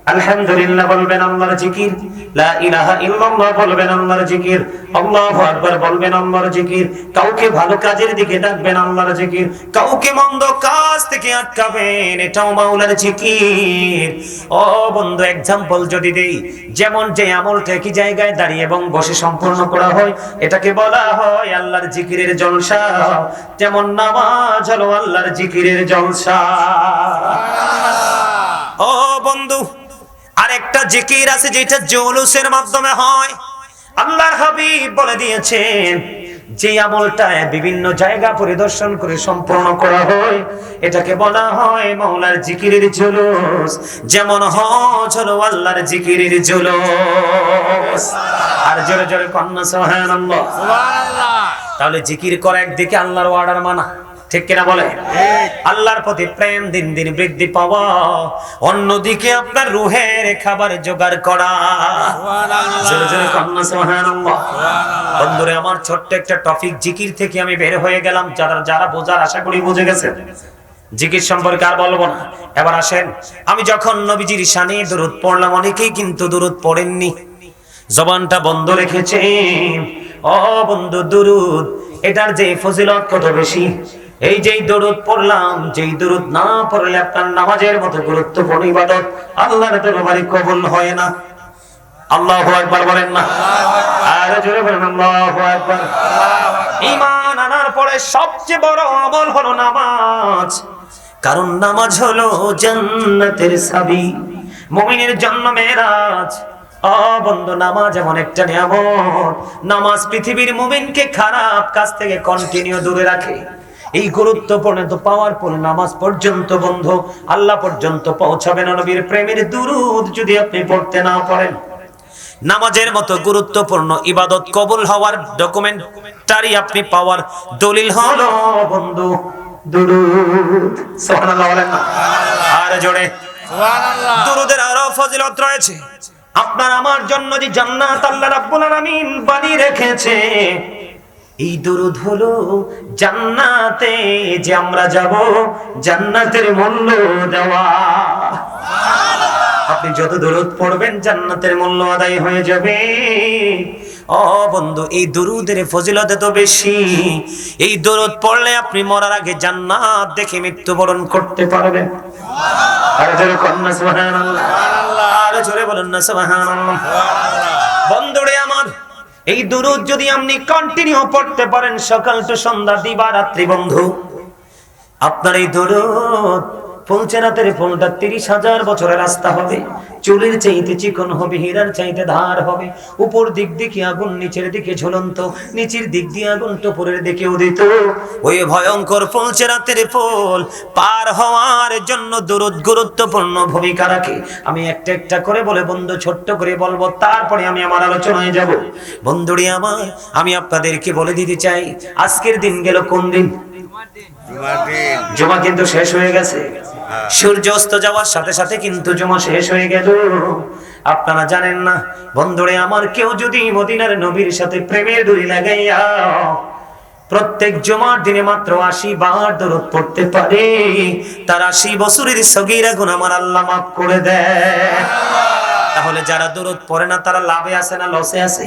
[SPEAKER 1] আলহামদুলিল্লাহ বলবেন আল্লাহর জিকির লা ইলাহা ইল্লাল্লাহ বলবেন আল্লাহর জিকির আল্লাহু আকবার বলবেন আল্লাহর জিকির কাউকে ভালো কাজের দিকে ডাকবেন আল্লাহর জিকির কাউকে মন্দ কাজ থেকে আটকাবেন এটাও মাওলার জিকির ও বন্ধু एग्जांपल যদি দেই যেমন যে আমলটা কি জায়গায় দাঁড়িয়ে এবং বসে সম্পূর্ণ করা হয় এটাকে বলা হয় আল্লাহর জিকিরের জলসা যেমন নামাজ হলো আল্লাহর জিকিরের জলসা ও বন্ধু আরেকটা জিকির আছে যেটা জুলুসের মাধ্যমে হয় আল্লাহর হাবিব বলে দিয়েছেন যে আমলটা বিভিন্ন জায়গা পরিদর্শন করে সম্পূর্ণ করা হয় এটাকে বলা হয় মাওলার জিকিরের জুলুস। যেমন হজ হলো আল্লাহর জিকিরের জুলুস। আর জোরে জোরে কন্যা সুবহানাল্লাহ। তাহলে জিকির করা একদিকে আল্লাহর অর্ডার মানা, ঠিক কিনা বলে? আল্লাহর প্রতি প্রেম দিন দিন বৃদ্ধি পাওয়া, অন্যদিকে আপনার রুহের খাবার জোগাড় করা। জোরে জোরে কন্যা সুবহানাল্লাহ। বন্ধুরে আমার ছোট্ট একটা টপিক জিকির থেকে আমি বের হয়ে গেলাম। যারা বোঝার আশা করি বুঝে গেছেন। জিকির সম্পর্কে আর বলবো না। এবার আসেন, আমি যখন নবীজির শানে দরুদ পড়লাম, অনেকেই কিন্তু দরুদ পড়েননি, জবানটা বন্ধ রেখেছেন। ও বন্ধু, দরুদ এটার যে ফজিলত কত বেশি। এই যেই দরুদ পড়লাম, যেই দরুদ না পড়লে আপনার নামাজের মতো গুরুত্বপূর্ণ ইবাদত আল্লাহর দরবারে কবুল হয় না। আল্লাহু আকবার বলেন না? আর জোরে বলেন আল্লাহু আকবার। ঈমান আনার পরে সবচেয়ে বড় আমল হলো নামাজ। কারণ নামাজ হলো জান্নাতের চাবি, মুমিনের জন্য মেরাজ। ও বন্ধু, নামাজ এমন একটা নিয়ামত, নামাজ পৃথিবীর মুমিনকে খারাপ কাজ থেকে কন্টিনিউ দূরে রাখে। এই গুরুত্বপূর্ণ তো পাওয়ারফুল নামাজ পর্যন্ত বন্ধু আল্লাহ পর্যন্ত পৌঁছাবে না নবীর প্রেমের দুরূদ যদি আপনি পড়তে না পারেন। নামাজের মতো গুরুত্বপূর্ণ ইবাদত কবুল হওয়ার ডকুমেন্টারি আপনি পাওয়ার দলিল হলো বন্ধু দুরূদ। সুবহানাল্লাহ বলেন না? আর জোরে সুবহানাল্লাহ। দুরূদের আরো ফজিলত রয়েছে। আপনার আমার জন্য যে জান্নাত আল্লাহ রাব্বুল আলামিন বানিয়ে রেখেছে, এই দরুদ হলো জান্নাতে যে আমরা যাব, জান্নাতের মূল্য দেওয়া। আপনি যত দরুদ পড়বেন জান্নাতের মূল্য আদায় হয়ে যাবে। ও বন্ধু, এই দরুদের ফজিলত এত বেশি, এই দরুদ পড়লে আপনি মরার আগে জান্নাত দেখে মৃত্যুবরণ করতে পারবেন। আর জোরে কন্যা সুবহানাল্লাহ। আর জোরে বলেন না সুবহানাল্লাহ। বন্ধুরে আমার, এই দরুদ যদি আপনি কন্টিনিউ পড়তে পারেন সকাল টু সন্ধ্যা দিবারাত্রি বন্ধু, আপনার এই দরুদ পৌঁছাতে ফোনটা 30,000 বছরের রাস্তা হবে। চুলের চাইতে চিকন হবে, হীরার চাইতে ধার হবে। উপর দিক দিকে আগুন, নিচের দিকে ঝুলন্ত, নিচের দিক দিয়ে আগুন উপরের দিকে উদিত। ওই ভয়ঙ্কর পৌঁছাতের ফল পার হওয়ার জন্য দরুদ গুরুত্বপূর্ণ ভূমিকা রাখে। আমি একটা একটা করে বলে বন্ধু ছোট্ট করে বলবো, তারপরে আমি আমার আলোচনায় যাব। বন্ধুরি আমার, আমি আপনাদেরকে বলে দিতে চাই, আজকের দিন গেল কোন দিন? জুমা কিন্তু শেষ হয়ে গেছে। সূর্য অস্ত যাওয়ার সাথে সাথে কিন্তু জুমা শেষ হয়ে গেল। আপনারা জানেন না বন্ধুরে আমার, কেউ যদি মদিনার নবীর সাথে প্রেমের ডুরি লাগাইয়া প্রত্যেক জুমার দিনে মাত্র 80 বার দরুদ পড়তে পারে, তার 80 বছরের সগীরা গুনাহ আমার আল্লাহ মাফ করে দেয়। তাহলে যারা দরুদ পড়ে না তারা লাভে আছে না লসে আছে?